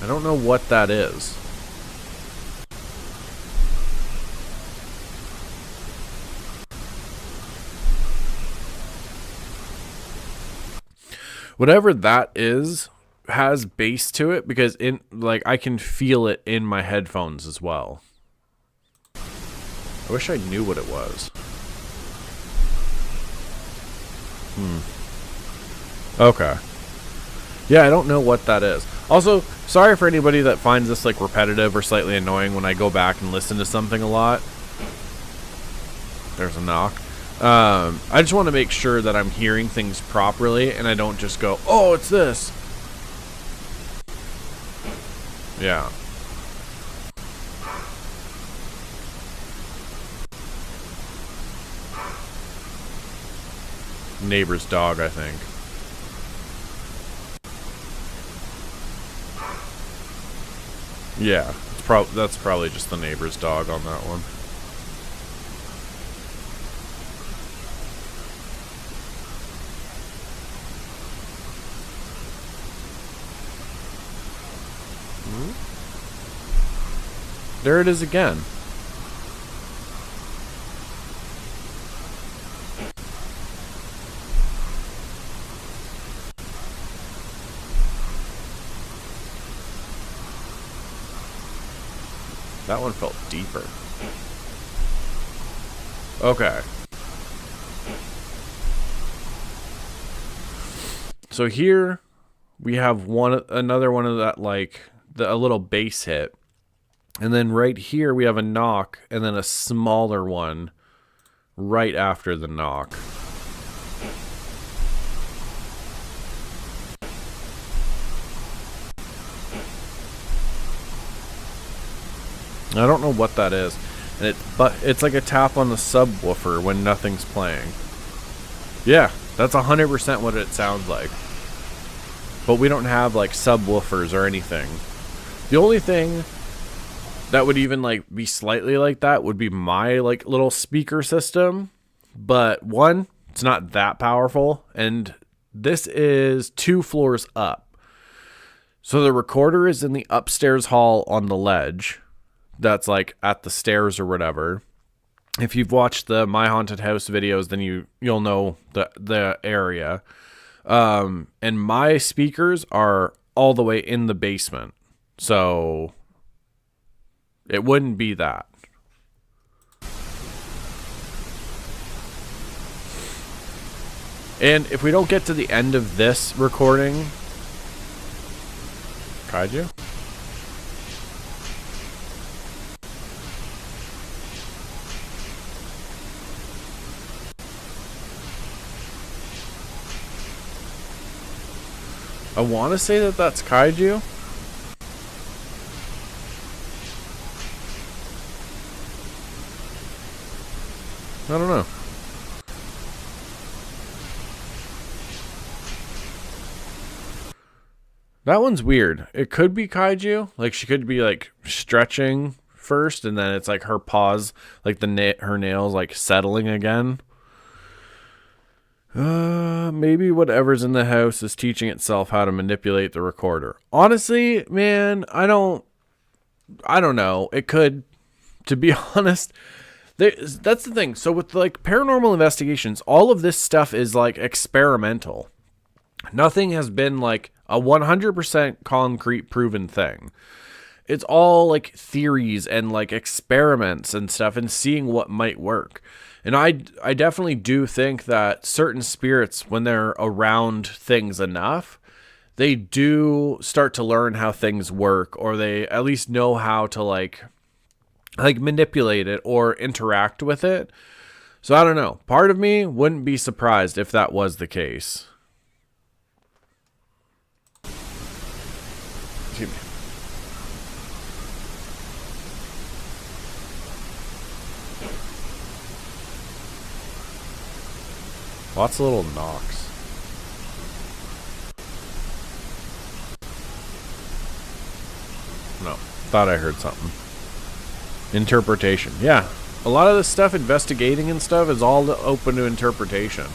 I don't know what that is. Whatever that is has bass to it because I can feel it in my headphones as well. I wish I knew what it was. Okay. Yeah, I don't know what that is. Also, sorry for anybody that finds this like repetitive or slightly annoying when I go back and listen to something a lot. There's a knock. I just want to make sure that I'm hearing things properly and I don't just go, oh, it's this. Yeah. Neighbor's dog, I think. Yeah, that's probably just the neighbor's dog on that one. There it is again. That one felt deeper. Okay. So here we have another one of that a little bass hit. And then right here we have a knock and then a smaller one right after the knock. I don't know what that is. And it's like a tap on the subwoofer when nothing's playing. Yeah, that's 100% what it sounds like. But we don't have like subwoofers or anything. The only thing that would even like be slightly like that would be my like little speaker system. But one, it's not that powerful. And this is 2 floors up. So the recorder is in the upstairs hall on the ledge. That's like at the stairs or whatever. If you've watched the My Haunted House videos, then you'll know the area. And my speakers are all the way in the basement. So it wouldn't be that. And if we don't get to the end of this recording... Kaiju? I want to say that that's Kaiju. I don't know. That one's weird. It could be Kaiju. Like she could be like stretching first and then it's like her paws, like her nails like settling again. Maybe whatever's in the house is teaching itself how to manipulate the recorder. Honestly, man, I don't know. It could, to be honest. That's the thing. So with like paranormal investigations, all of this stuff is like experimental. Nothing has been like a 100% concrete proven thing. It's all like theories and like experiments and stuff and seeing what might work. And I definitely do think that certain spirits, when they're around things enough, they do start to learn how things work, or they at least know how to like manipulate it or interact with it. So I don't know. Part of me wouldn't be surprised if that was the case. Lots of little knocks. No, thought I heard something. Interpretation. Yeah, a lot of this stuff, investigating and stuff, is all open to interpretation.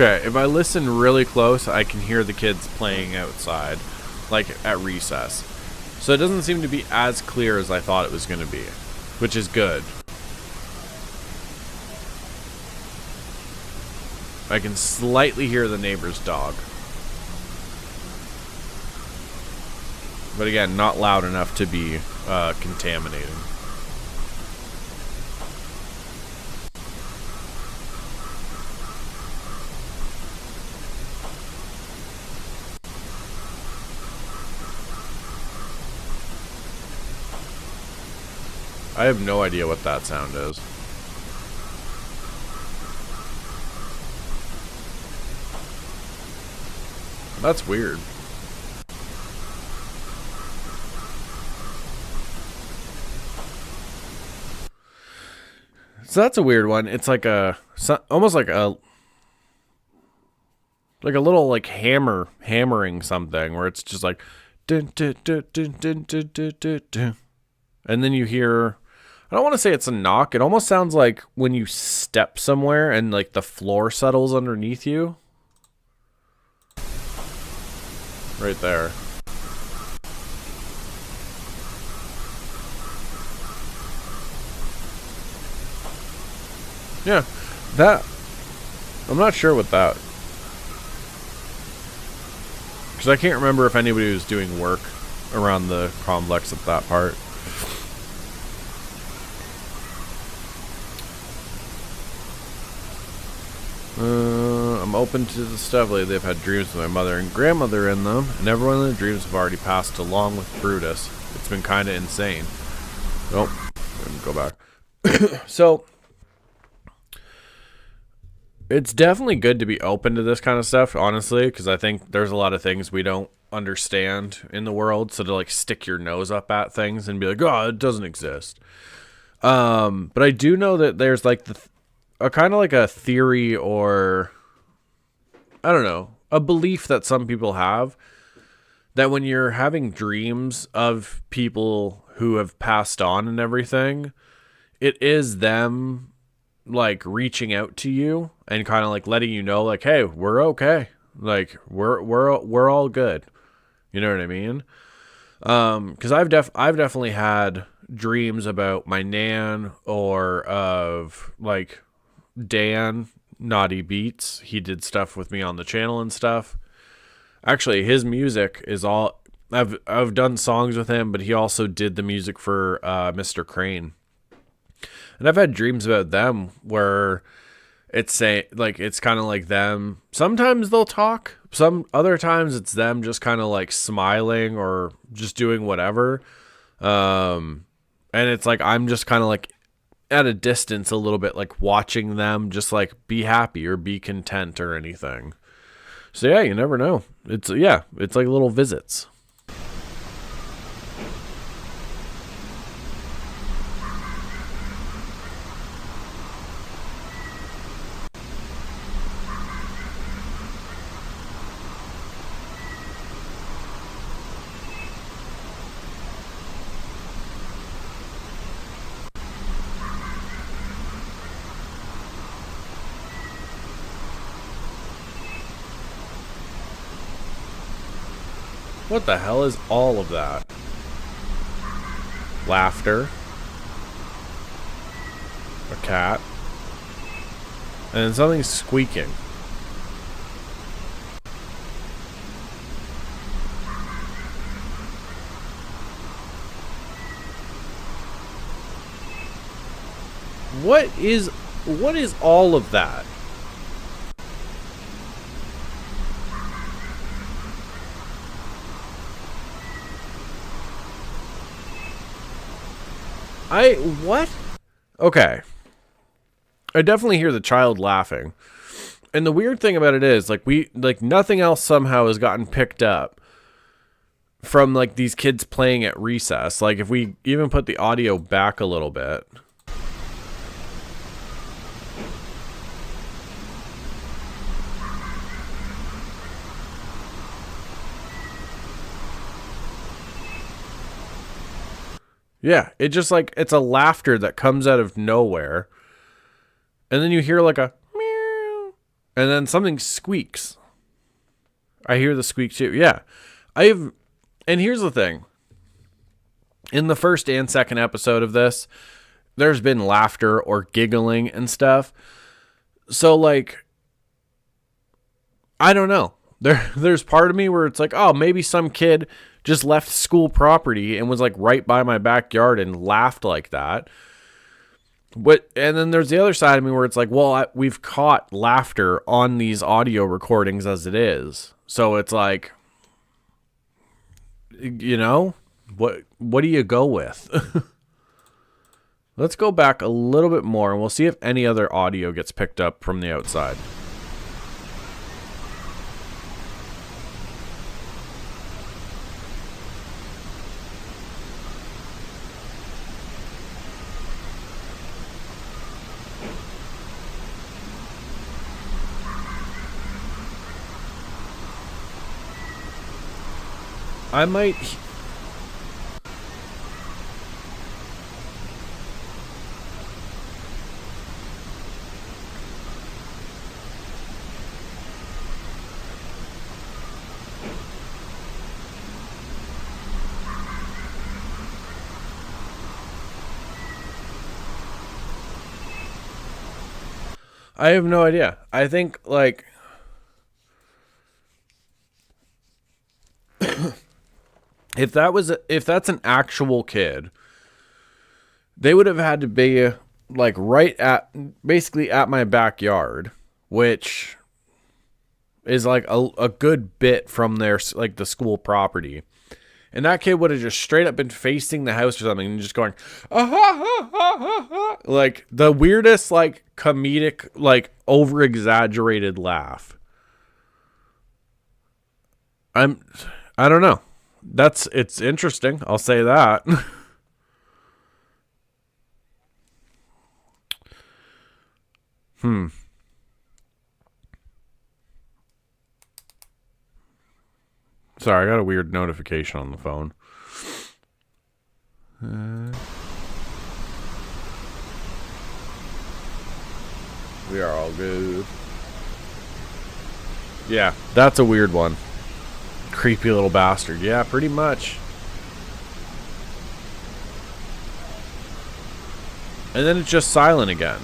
Okay, if I listen really close, I can hear the kids playing outside, like at recess. So it doesn't seem to be as clear as I thought it was going to be, which is good. I can slightly hear the neighbor's dog. But again, not loud enough to be contaminating. I have no idea what that sound is. That's weird. So that's a weird one. It's like almost like a little like hammering something, where it's just like dun, dun, dun, dun, dun, dun, dun, dun, dun. And then you hear, I don't want to say it's a knock. It almost sounds like when you step somewhere and like the floor settles underneath you. Right there. Yeah, that, I'm not sure what that, because I can't remember if anybody was doing work around the complex at that part. I'm open to the stuff lately. I've had dreams with my mother and grandmother in them, and everyone in the dreams have already passed along with Brutus. It's been kind of insane. Nope. Go back. So, it's definitely good to be open to this kind of stuff, honestly, because I think there's a lot of things we don't understand in the world. So to like stick your nose up at things and be like, oh, it doesn't exist. But I do know that there's like a kind of like a theory, or I don't know, a belief that some people have, that when you're having dreams of people who have passed on and everything, it is them like reaching out to you and kind of like letting you know, like, hey, we're okay, like we're all good, you know what I mean? Because I've definitely had dreams about my nan, or of like Dan Naughty Beats. He did stuff with me on the channel and stuff. Actually, his music is all, I've done songs with him, but he also did the music for Mr. Crane. And I've had dreams about them where it's it's kind of like them. Sometimes they'll talk. Some other times it's them just kind of like smiling or just doing whatever. And it's like I'm just kind of like at a distance a little bit, like watching them just like be happy or be content or anything. So yeah, you never know. It's like little visits. What the hell is all of that? Laughter. A cat. And then something squeaking. What is all of that? What? Okay. I definitely hear the child laughing. And the weird thing about it is, like, nothing else somehow has gotten picked up from, like, these kids playing at recess. Like, if we even put the audio back a little bit. Yeah, it just, like, it's a laughter that comes out of nowhere. And then you hear, like, a meow. And then something squeaks. I hear the squeak, too. Yeah. And here's the thing. In the first and second episode of this, there's been laughter or giggling and stuff. So, like, I don't know. There's part of me where it's like, oh, maybe some kid just left school property and was, like, right by my backyard and laughed like that. And then there's the other side of me where it's like, well, we've caught laughter on these audio recordings as it is. So it's like, you know, what do you go with? Let's go back a little bit more and we'll see if any other audio gets picked up from the outside. I might... I have no idea. I think, like... if that's an actual kid, they would have had to be, like, basically at my backyard, which is, like, a good bit from their, like, the school property. And that kid would have just straight up been facing the house or something and just going, like, the weirdest, like, comedic, like, over-exaggerated laugh. I don't know. It's interesting. I'll say that. Sorry, I got a weird notification on the phone. We are all good. Yeah, that's a weird one. Creepy little bastard. Yeah, pretty much. And then it's just silent again.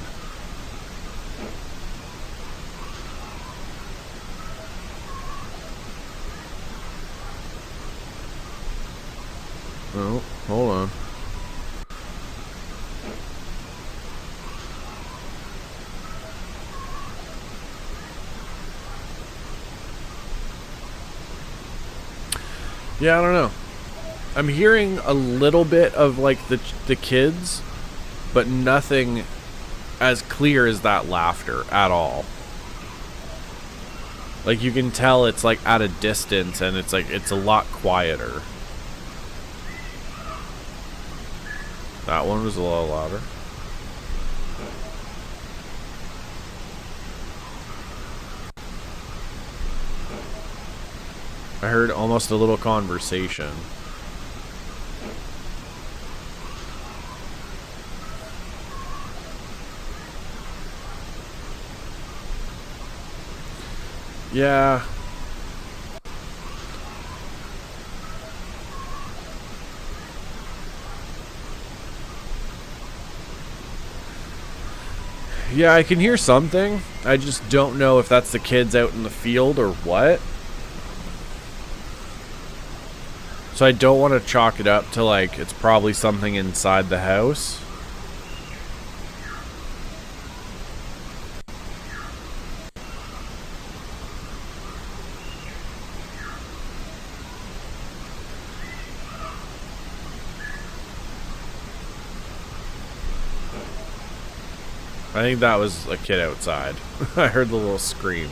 Oh, hold on. Yeah, I don't know. I'm hearing a little bit of, like, the kids, but nothing as clear as that laughter at all. Like, you can tell it's, like, at a distance, and it's, like, it's a lot quieter. That one was a little louder. I heard almost a little conversation. Yeah. Yeah, I can hear something. I just don't know if that's the kids out in the field or what. So I don't want to chalk it up to, like, it's probably something inside the house. I think that was a kid outside. I heard the little scream.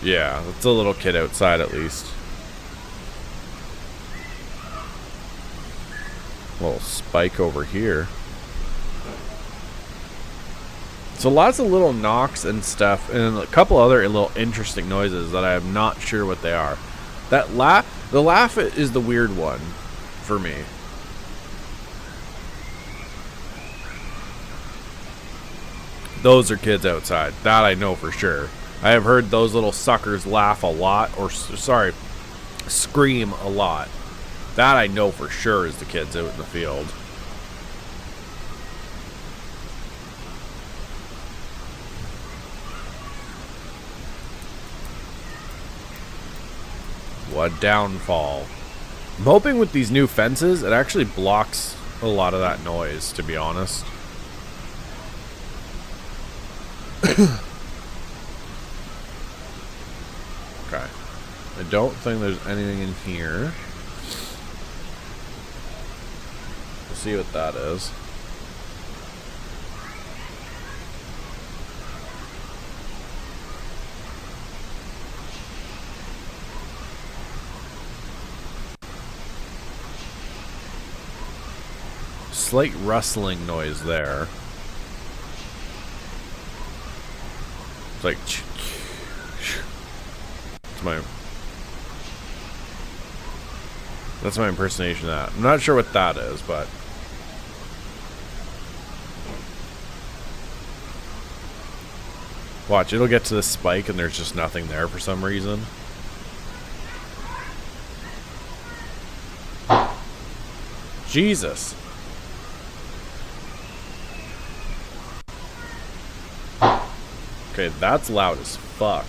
Yeah, it's a little kid outside at least. Little spike over here. So lots of little knocks and stuff, and a couple other little interesting noises that I am not sure what they are. That laugh, the laugh is the weird one for me. Those are kids outside. That I know for sure. I have heard those little suckers laugh a lot, or sorry, scream a lot. That I know for sure is the kids out in the field. What downfall. I'm hoping with these new fences, it actually blocks a lot of that noise, to be honest. Okay. I don't think there's anything in here. We'll see what that is. Slight rustling noise there. It's like that's my impersonation of that. I'm not sure what that is, but watch, it'll get to the spike and there's just nothing there for some reason. Jesus. Okay, that's loud as fuck.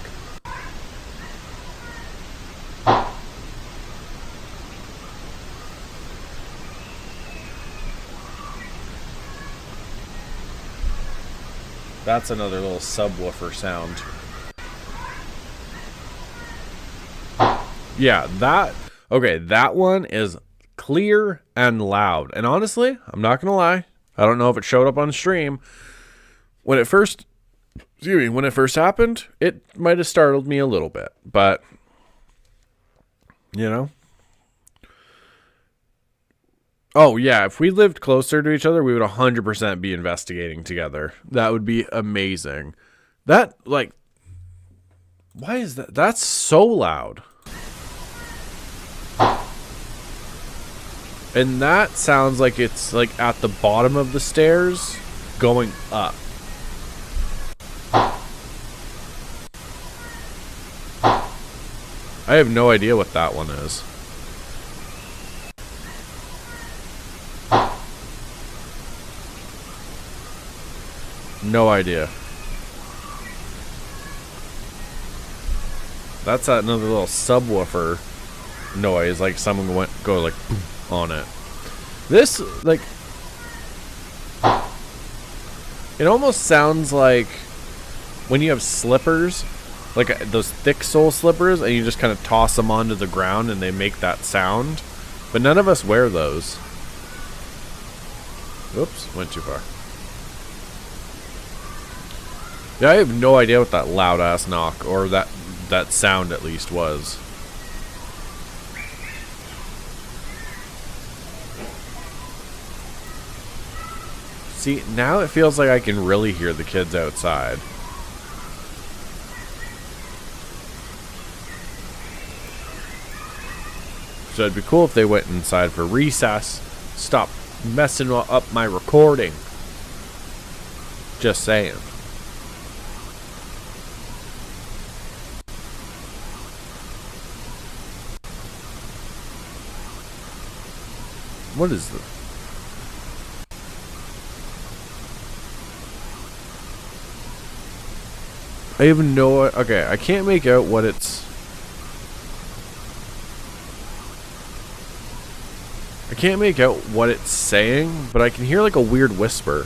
That's another little subwoofer sound. Yeah, that one is clear and loud. And honestly, I'm not gonna lie, I don't know if it showed up on stream. When it first happened, it might have startled me a little bit, but you know. Oh yeah, if we lived closer to each other, we would 100% be investigating together. That would be amazing. That, like, why is that? That's so loud. And that sounds like it's like at the bottom of the stairs going up. I have no idea what that one is. No idea. That's another little subwoofer noise, like someone go like boom on it. This, like, it almost sounds like when you have slippers, like those thick sole slippers, and you just kind of toss them onto the ground and they make that sound. But none of us wear those. Oops, went too far. Yeah, I have no idea what that loud ass knock, or that sound at least, was. See, now it feels like I can really hear the kids outside. So it'd be cool if they went inside for recess. Stop messing up my recording. Just saying. What is this? I have no... Okay, I can't make out what it's... I can't make out what it's saying, but I can hear like a weird whisper.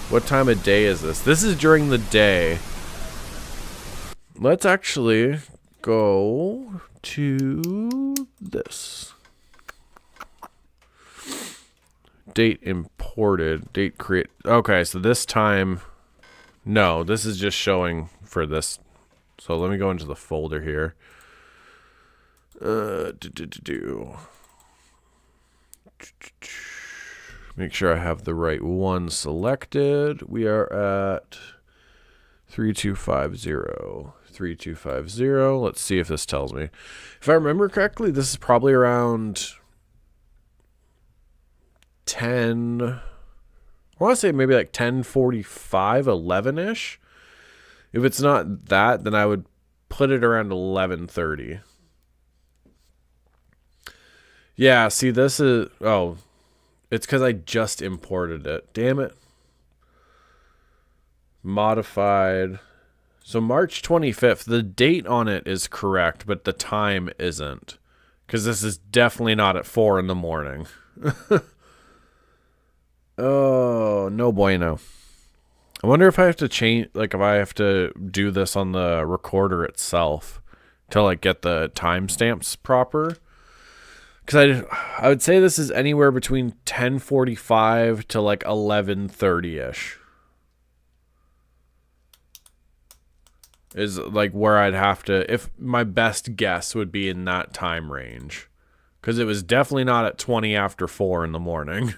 What time of day is this? This is during the day. Let's actually go to this. Date imported. Date create. Okay, so this time... No, this is just showing for this. So let me go into the folder here. Make sure I have the right one selected. We are at 3250. 3250. Let's see if this tells me. If I remember correctly, this is probably around 10. I want to say maybe like 10:45, 11-ish. If it's not that, then I would put it around 11:30. Yeah, see, this is... Oh, it's because I just imported it. Damn it. Modified. So March 25th. The date on it is correct, but the time isn't. Because this is definitely not at 4 in the morning. Oh, no bueno. I wonder if I have to change, like if I have to do this on the recorder itself to like get the timestamps proper. Because I would say this is anywhere between 10:45 to like 11:30-ish. Is like where I'd have to, if my best guess would be in that time range. Because it was definitely not at 20 after 4 in the morning.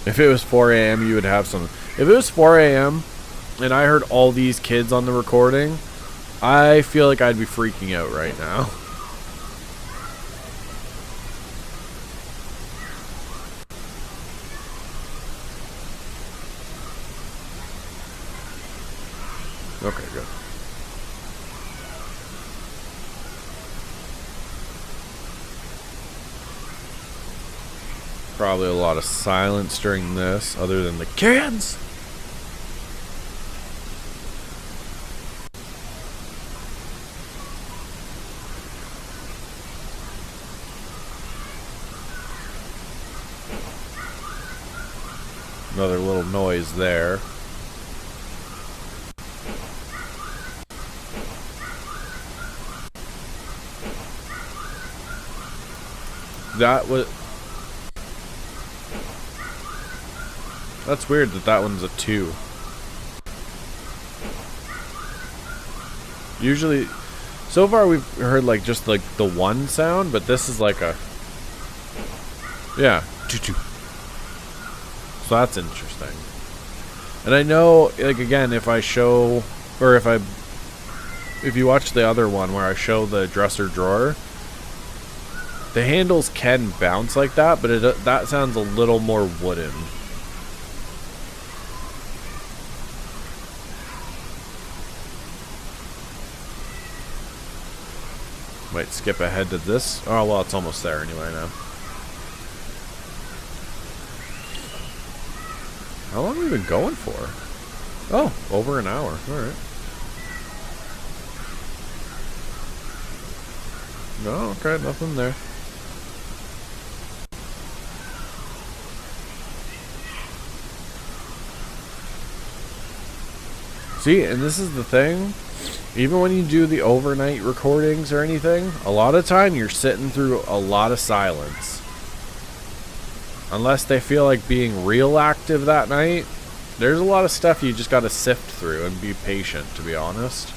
If it was 4 a.m., you would have some. If it was 4 a.m. and I heard all these kids on the recording, I feel like I'd be freaking out right now. Okay, good. Probably a lot of silence during this, other than the kids. Another little noise there. That was... That's weird that that one's a 2. Usually, so far we've heard like just like the 1 sound, but this is like a... Yeah, 2-2. So that's interesting. And I know, like again, if I show, or if you watch the other one where I show the dresser drawer, the handles can bounce like that, but that sounds a little more wooden. Might skip ahead to this. Oh, well, it's almost there anyway now. How long have we been going for? Oh, over an hour. Alright. No, okay, nothing there. See, and this is the thing. Even when you do the overnight recordings or anything, a lot of time you're sitting through a lot of silence. Unless they feel like being real active that night, there's a lot of stuff you just gotta sift through and be patient, to be honest.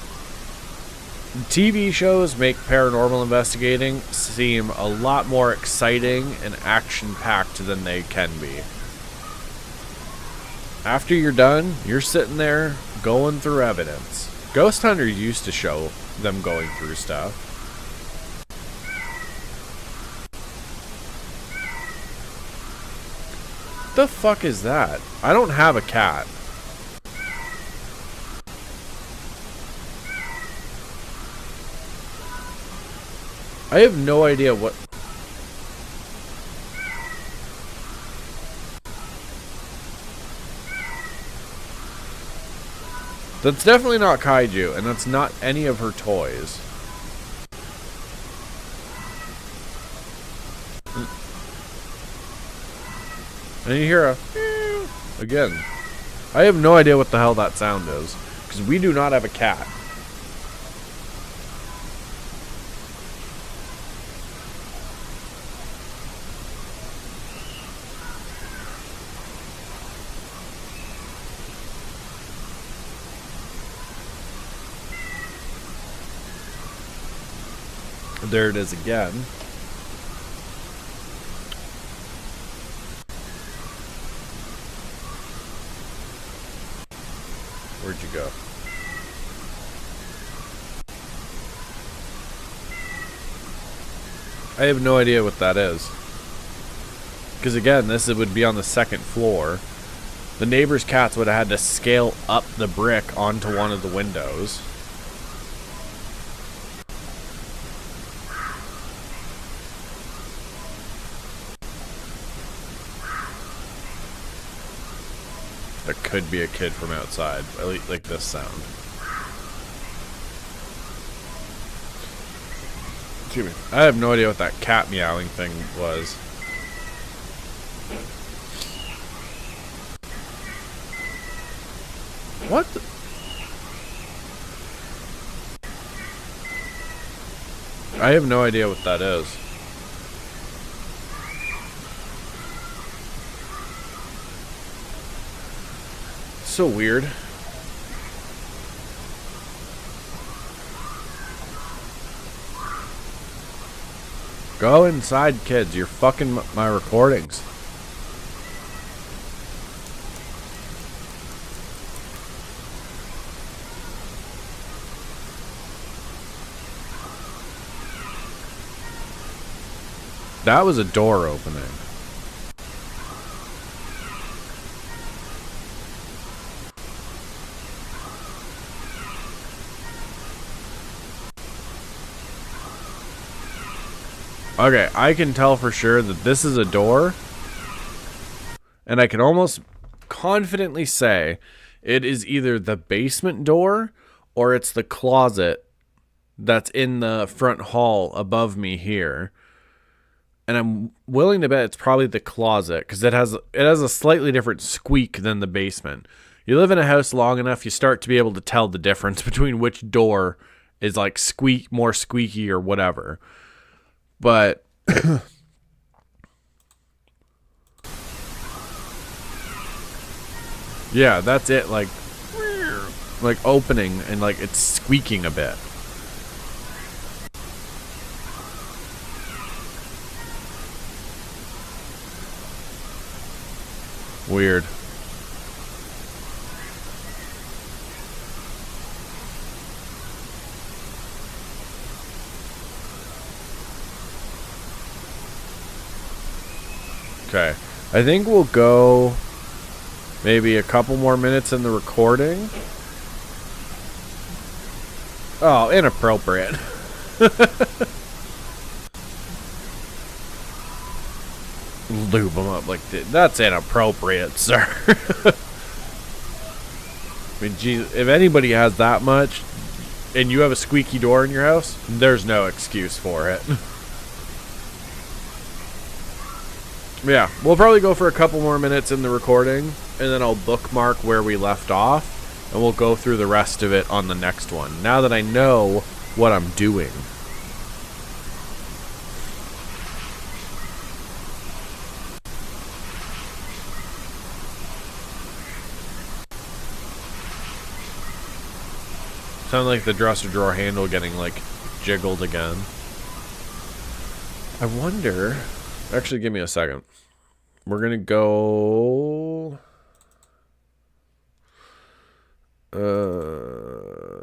TV shows make paranormal investigating seem a lot more exciting and action-packed than they can be. After you're done, you're sitting there going through evidence. Ghost Hunters used to show them going through stuff. The fuck is that? I don't have a cat. I have no idea what... That's definitely not Kaiju, and that's not any of her toys. And you hear a again. I have no idea what the hell that sound is, because we do not have a cat. There it is again. Where'd you go? I have no idea what that is. Because again, this would be on the second floor. The neighbor's cats would have had to scale up the brick onto one of the windows. There could be a kid from outside. At least like this sound. Excuse me. I have no idea what that cat meowing thing was. What the? I have no idea what that is. So weird. Go inside, kids. You're fucking my recordings. That was a door opening. Okay, I can tell for sure that this is a door. And I can almost confidently say it is either the basement door or it's the closet that's in the front hall above me here. And I'm willing to bet it's probably the closet because it has a slightly different squeak than the basement. You live in a house long enough, you start to be able to tell the difference between which door is like more squeaky or whatever. But yeah, that's it. Like opening and like it's squeaking a bit. Weird. Okay, I think we'll go maybe a couple more minutes in the recording. Oh, inappropriate. Lube them up like that. That's inappropriate, sir. I mean, geez, if anybody has that much and you have a squeaky door in your house, there's no excuse for it. Yeah, we'll probably go for a couple more minutes in the recording, and then I'll bookmark where we left off, and we'll go through the rest of it on the next one, now that I know what I'm doing. Sound like the dresser drawer handle getting, like, jiggled again. I wonder... Actually, give me a second. We're gonna go...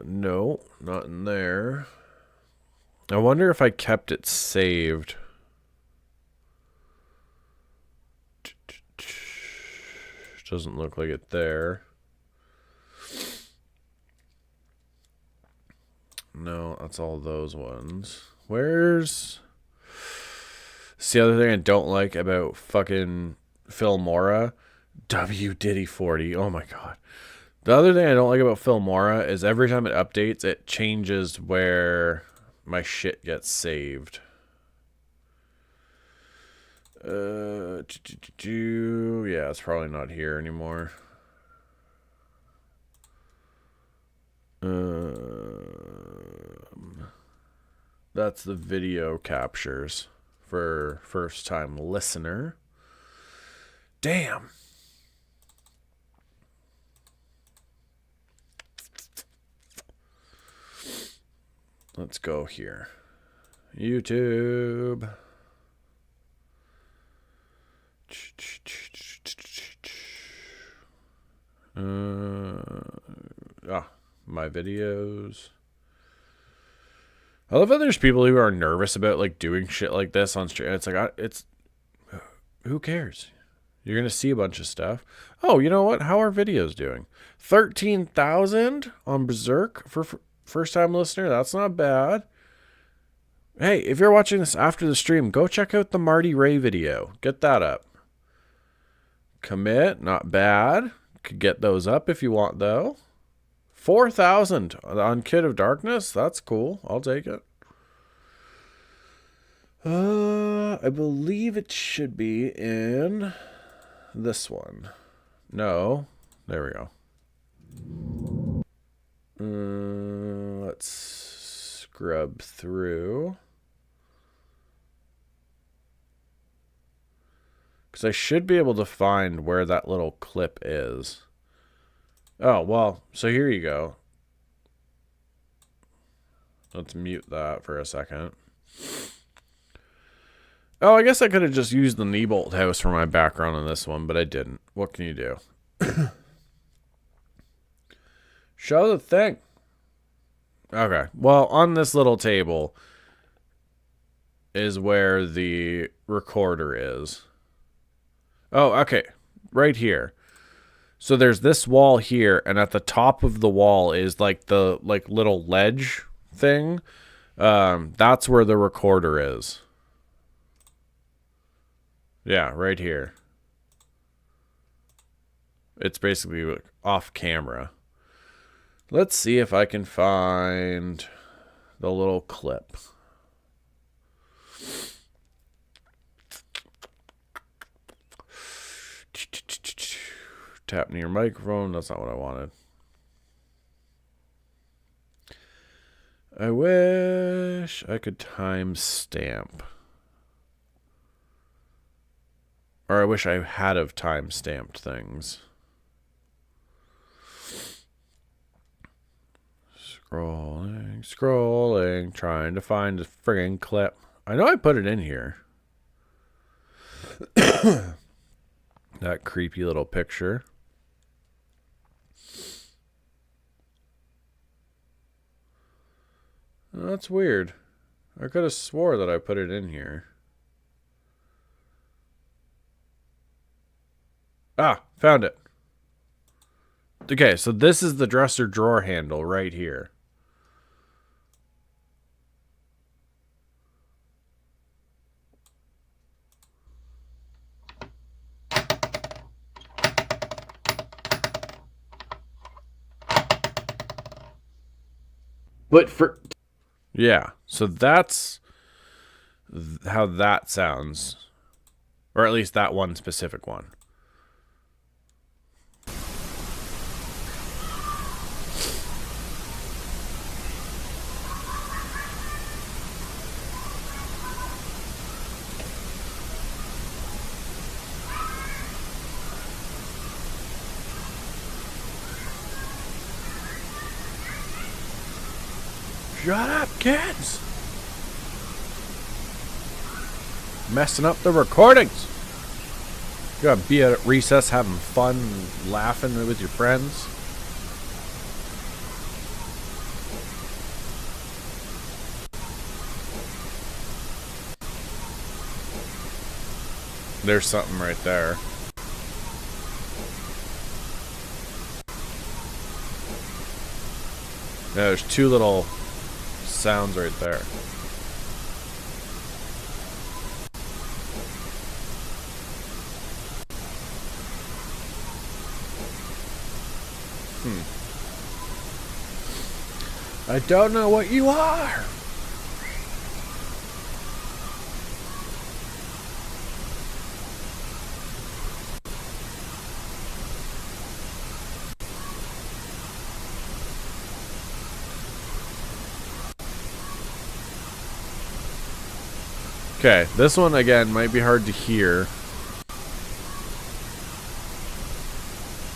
No, not in there. I wonder if I kept it saved. Doesn't look like it there. No, that's all those ones. Where's... It's the other thing I don't like about fucking Filmora. W Diddy 40. Oh my god. The other thing I don't like about Filmora is every time it updates, it changes where my shit gets saved. Yeah, it's probably not here anymore. That's the video captures for first time listener. Damn. Let's go here. YouTube. My videos. I love how there's people who are nervous about like doing shit like this on stream. It's like who cares? You're gonna see a bunch of stuff. Oh, you know what? How are videos doing? 13,000 on Berserk for first time listener. That's not bad. Hey, if you're watching this after the stream, go check out the Marty Ray video. Get that up. Commit, not bad. Could get those up if you want though. 4,000 on Kid of Darkness. That's cool. I'll take it. I believe it should be in this one. No. There we go. Let's scrub through. Because I should be able to find where that little clip is. Oh, well, so here you go. Let's mute that for a second. Oh, I guess I could have just used the Niebolt house for my background on this one, but I didn't. What can you do? Show the thing. Okay, well, on this little table is where the recorder is. Oh, okay, right here. So there's this wall here, and at the top of the wall is like the little ledge thing. That's where the recorder is. Yeah, right here. It's basically like off camera. Let's see if I can find the little clip. Tap near your microphone. That's not what I wanted. I wish I could timestamp. Or I wish I had have time-stamped things. Scrolling, trying to find a friggin' clip. I know I put it in here. That creepy little picture. That's weird. I could have swore that I put it in here. Ah, found it. Okay, so this is the dresser drawer handle right here. But for... Yeah, so that's how that sounds. Or at least that one specific one. Shut up, kids! Messing up the recordings. You gotta be at recess having fun, laughing with your friends. There's something right there. Yeah, there's two little sounds right there. I don't know what you are. Okay, this one again might be hard to hear.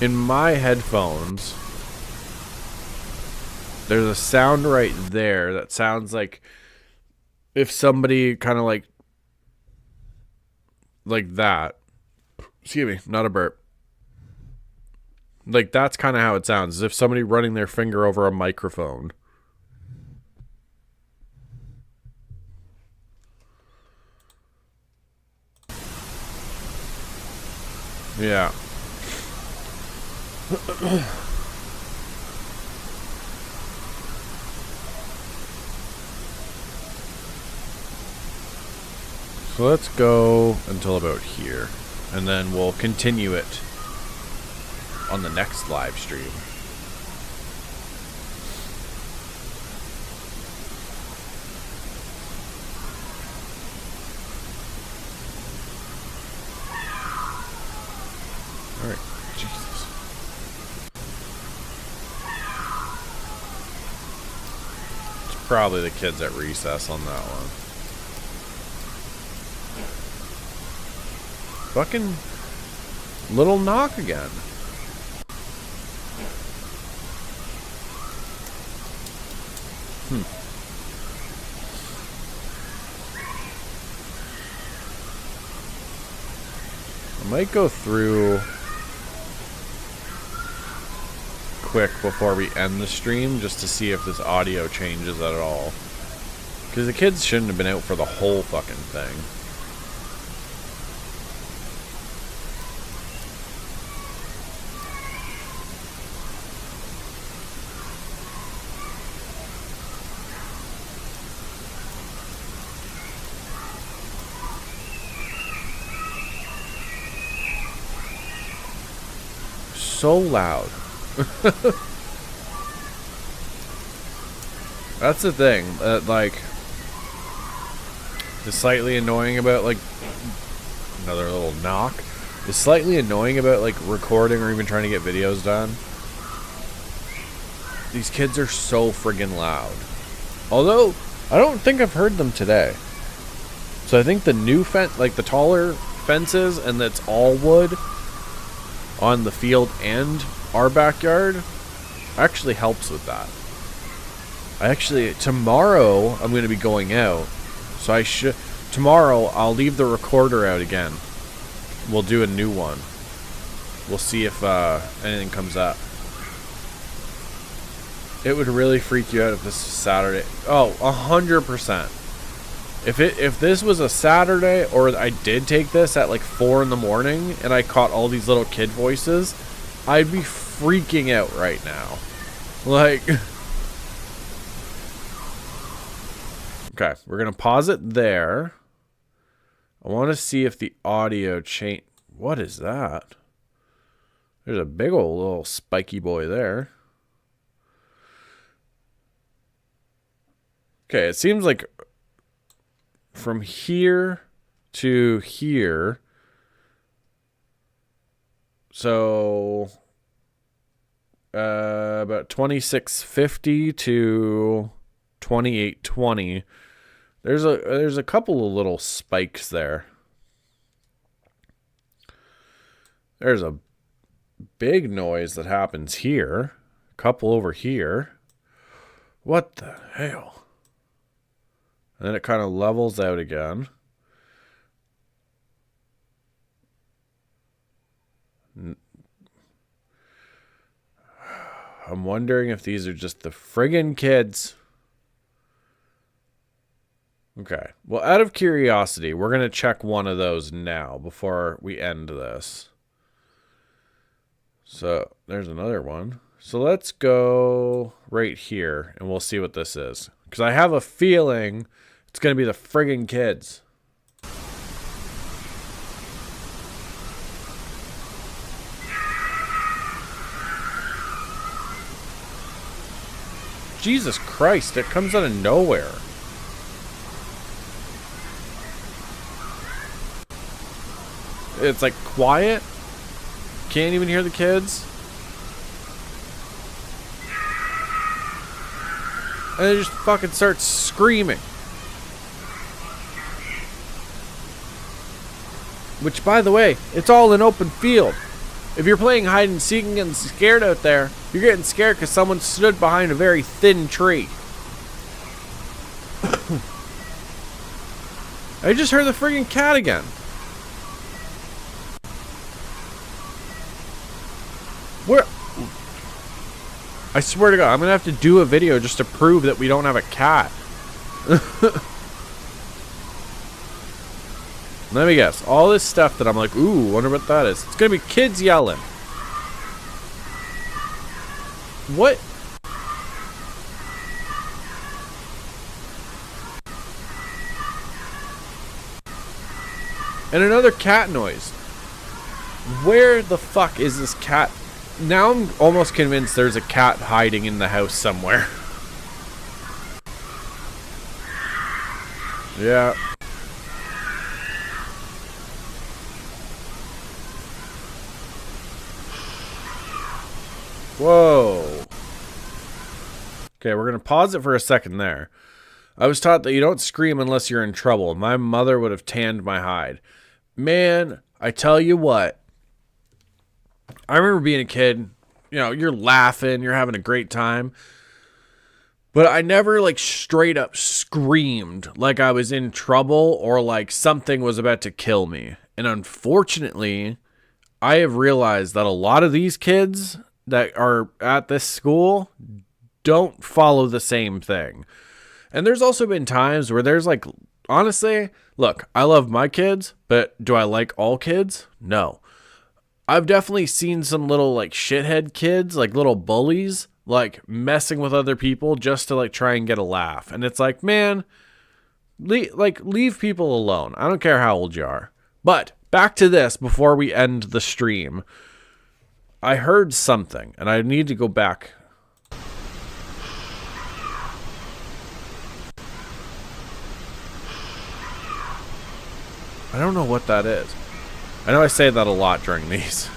In my headphones, there's a sound right there that sounds like if somebody kind of like that. Excuse me, not a burp. Like that's kind of how it sounds, as if somebody running their finger over a microphone. Yeah. So let's go until about here, and then we'll continue it on the next live stream. All right, Jesus. It's probably the kids at recess on that one. Fucking little knock again. I might go through quick before we end the stream just to see if this audio changes at all. Because the kids shouldn't have been out for the whole fucking thing. So loud. That's the thing that like is slightly annoying about like another little knock is slightly annoying about like recording or even trying to get videos done. These kids are so friggin' loud. Although I don't think I've heard them today. So I think the new fence, like the taller fences, and that's all wood on the field and our backyard actually helps with that. Tomorrow I'm going to be going out, so tomorrow I'll leave the recorder out again. We'll do a new one. We'll see if anything comes up. It would really freak you out if this was Saturday. Oh, 100%. If this was a Saturday, or I did take this at like 4 in the morning and I caught all these little kid voices, I'd be freaking out right now. Like, okay, we're gonna pause it there. I want to see if the audio change. What is that? There's a big old little spiky boy there. Okay, it seems like from here to here, so about 2650 to 2820. There's a couple of little spikes there. There's a big noise that happens here, a couple over here. What the hell? And then it kind of levels out again. I'm wondering if these are just the friggin' kids. Okay. Well, out of curiosity, we're going to check one of those now before we end this. So, there's another one. So, let's go right here and we'll see what this is. Because I have a feeling it's going to be the friggin' kids. Jesus Christ, it comes out of nowhere. It's like quiet. Can't even hear the kids. And they just fucking start screaming. Which, by the way, it's all an open field. If you're playing hide and seek and getting scared out there, you're getting scared because someone stood behind a very thin tree. I just heard the friggin' cat again. Where? I swear to God, I'm gonna have to do a video just to prove that we don't have a cat. Let me guess. All this stuff that I'm like, ooh, wonder what that is. It's gonna be kids yelling. What? And another cat noise. Where the fuck is this cat? Now I'm almost convinced there's a cat hiding in the house somewhere. Yeah. Whoa. Okay, we're going to pause it for a second there. I was taught that you don't scream unless you're in trouble. My mother would have tanned my hide. Man, I tell you what. I remember being a kid, you know, you're laughing, you're having a great time. But I never like straight up screamed like I was in trouble or like something was about to kill me. And unfortunately, I have realized that a lot of these kids that are at this school don't follow the same thing. And there's also been times where there's like, honestly, look, I love my kids, but do I like all kids? No. I've definitely seen some little like shithead kids, like little bullies, like messing with other people just to like try and get a laugh. And it's like, man, leave people alone. I don't care how old you are. But back to this before we end the stream. I heard something, and I need to go back. I don't know what that is. I know I say that a lot during these.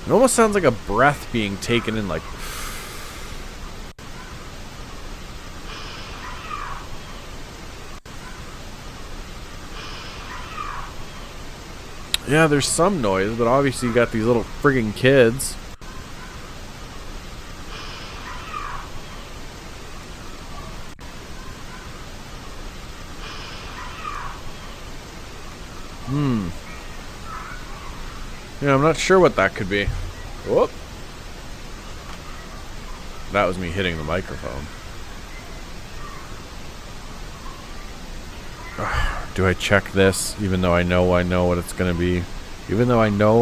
It almost sounds like a breath being taken in, like... Yeah, there's some noise, but obviously you got these little friggin' kids. Yeah, I'm not sure what that could be. Whoop. That was me hitting the microphone. Do I check this, even though I know what it's gonna be? Even though I know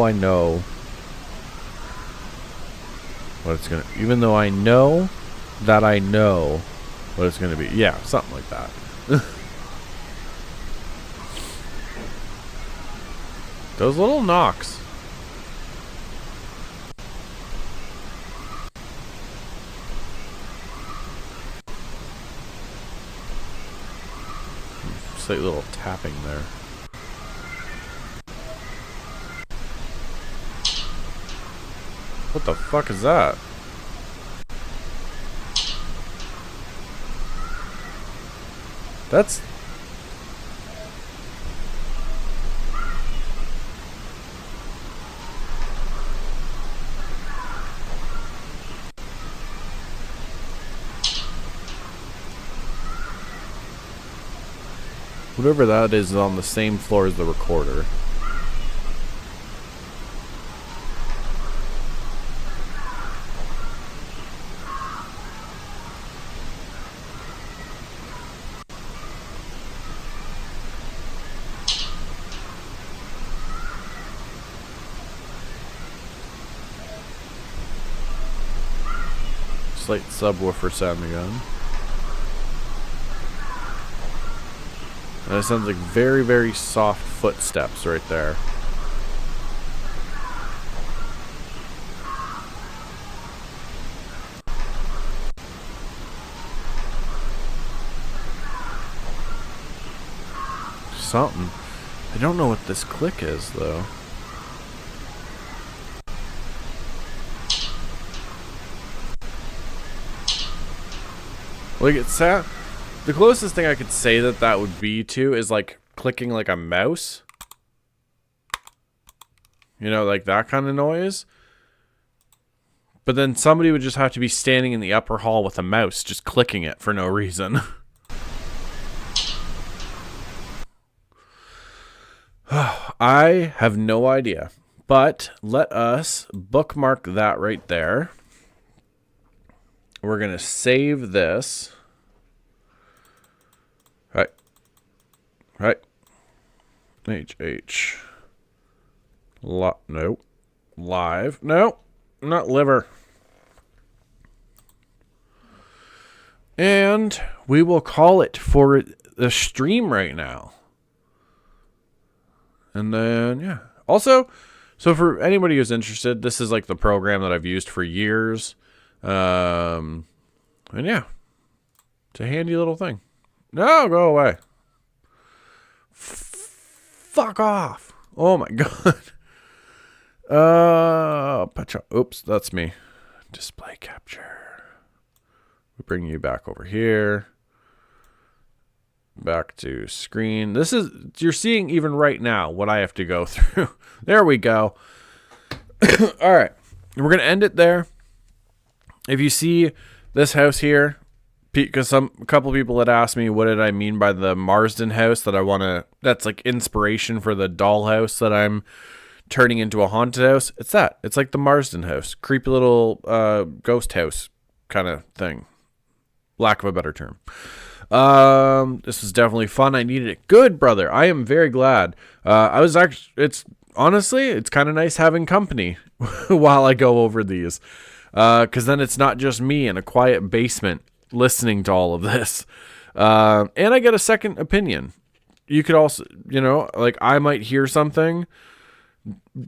what it's gonna... Even though I know that I know what it's gonna be. Yeah, something like that. Those little knocks. Slight little tapping there. What the fuck is that? That's... Whatever that is on the same floor as the recorder. Slight subwoofer sound again. And it sounds like very, very soft footsteps right there. Something. I don't know what this click is, though. Like, it sounds... The closest thing I could say that would be to is like clicking like a mouse. You know, like that kind of noise. But then somebody would just have to be standing in the upper hall with a mouse, just clicking it for no reason. I have no idea. But let us bookmark that right there. We're going to save this. Right. HH. No. Live. No. Not liver. And we will call it for the stream right now. And then, yeah. Also, so for anybody who's interested, this is like the program that I've used for years. And yeah. It's a handy little thing. No, go away. Fuck off. Oh my god. Oops, that's me. Display capture. We bring you back over here. Back to screen. This is, you're seeing even right now what I have to go through. There we go. All right. We're going to end it there. If you see this house here, because a couple people had asked me what did I mean by the Marsden house that's like inspiration for the dollhouse that I'm turning into a haunted house. It's that. It's like the Marsden house. Creepy little ghost house kind of thing. Lack of a better term. This was definitely fun. I needed it. Good, brother. I am very glad. It's kind of nice having company while I go over these. Because then it's not just me in a quiet basement listening to all of this. And I get a second opinion. You could also, like I might hear something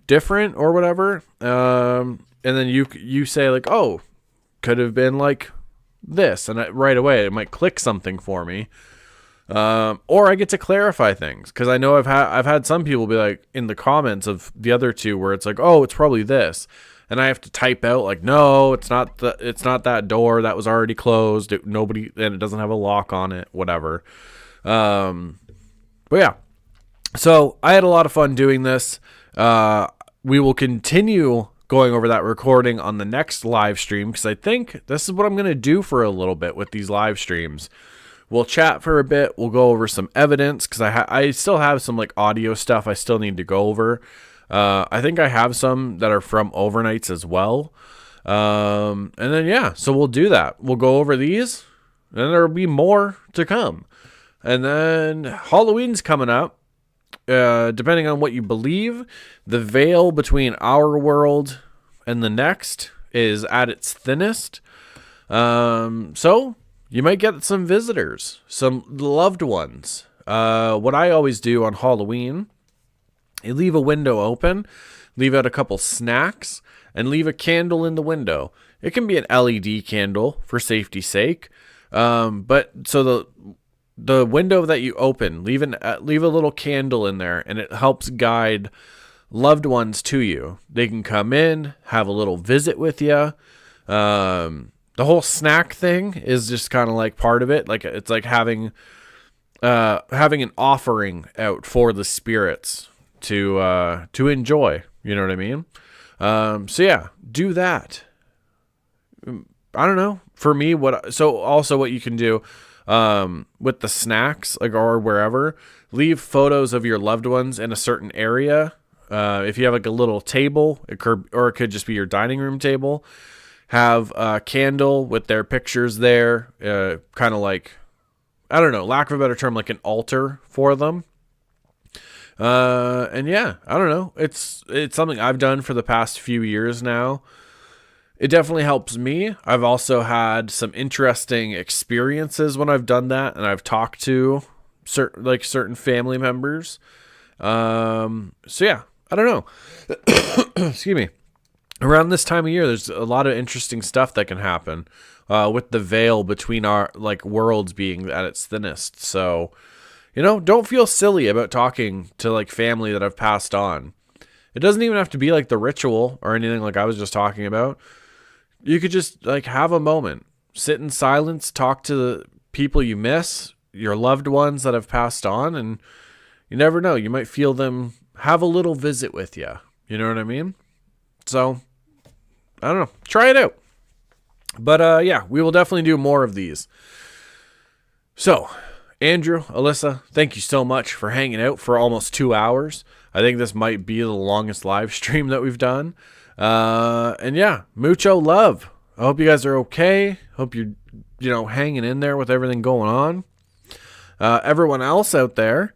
different or whatever. And then you say like, oh, could have been like this. And right away, it might click something for me. Or I get to clarify things. Because I know I've had some people be like in the comments of the other two where it's like, oh, it's probably this. And I have to type out like, no, it's not that door that was already closed. And it doesn't have a lock on it, whatever. But yeah, so I had a lot of fun doing this. We will continue going over that recording on the next live stream. Cause I think this is what I'm going to do for a little bit with these live streams. We'll chat for a bit. We'll go over some evidence. Cause I still have some like audio stuff I still need to go over. I think I have some that are from overnights as well. And then, yeah, so we'll do that. We'll go over these and there'll be more to come. And then Halloween's coming up. Depending on what you believe, the veil between our world and the next is at its thinnest. So you might get some visitors, some loved ones. What I always do on Halloween, you leave a window open, leave out a couple snacks, and leave a candle in the window. It can be an LED candle for safety's sake. But so the window that you open, leave a little candle in there, and it helps guide loved ones to you. They can come in, have a little visit with you. The whole snack thing is just kind of like part of it. Like it's like having an offering out for the spirits to enjoy, you know what I mean? So yeah, do that. I don't know. For me, what you can do, with the snacks, like, or wherever, leave photos of your loved ones in a certain area. If you have like a little table, it could just be your dining room table, have a candle with their pictures there, kind of like, I don't know, lack of a better term, like an altar for them. And yeah, I don't know. It's something I've done for the past few years now. It definitely helps me. I've also had some interesting experiences when I've done that, and I've talked to certain family members. So yeah, I don't know. Excuse me. Around this time of year, there's a lot of interesting stuff that can happen, with the veil between our like worlds being at its thinnest. So, don't feel silly about talking to like family that have passed on. It doesn't even have to be like the ritual or anything like I was just talking about. You could just like have a moment, sit in silence, talk to the people you miss, your loved ones that have passed on, and you never know, you might feel them have a little visit with you. You know what I mean? So, I don't know. Try it out. But yeah, we will definitely do more of these. So, Andrew, Alyssa, thank you so much for hanging out for almost 2 hours. I think this might be the longest live stream that we've done. And yeah, mucho love. I hope you guys are okay. Hope you're, hanging in there with everything going on. Everyone else out there,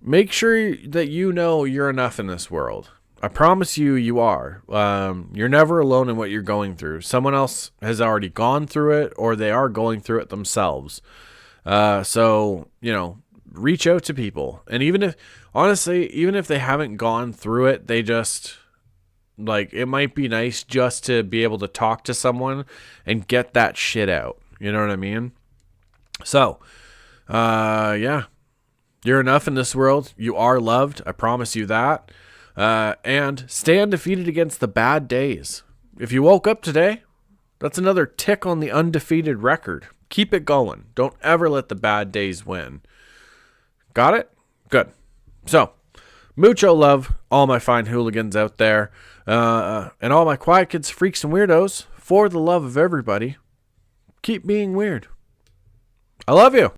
make sure that you know you're enough in this world. I promise you, you are. You're never alone in what you're going through. Someone else has already gone through it, or they are going through it themselves. So, reach out to people. And even if they haven't gone through it, they just, it might be nice just to be able to talk to someone and get that shit out. You know what I mean? So, yeah. You're enough in this world. You are loved. I promise you that. And stay undefeated against the bad days. If you woke up today, that's another tick on the undefeated record. Keep it going. Don't ever let the bad days win. Got it? Good. So, mucho love, all my fine hooligans out there, and all my quiet kids, freaks, and weirdos. For the love of everybody, keep being weird. I love you.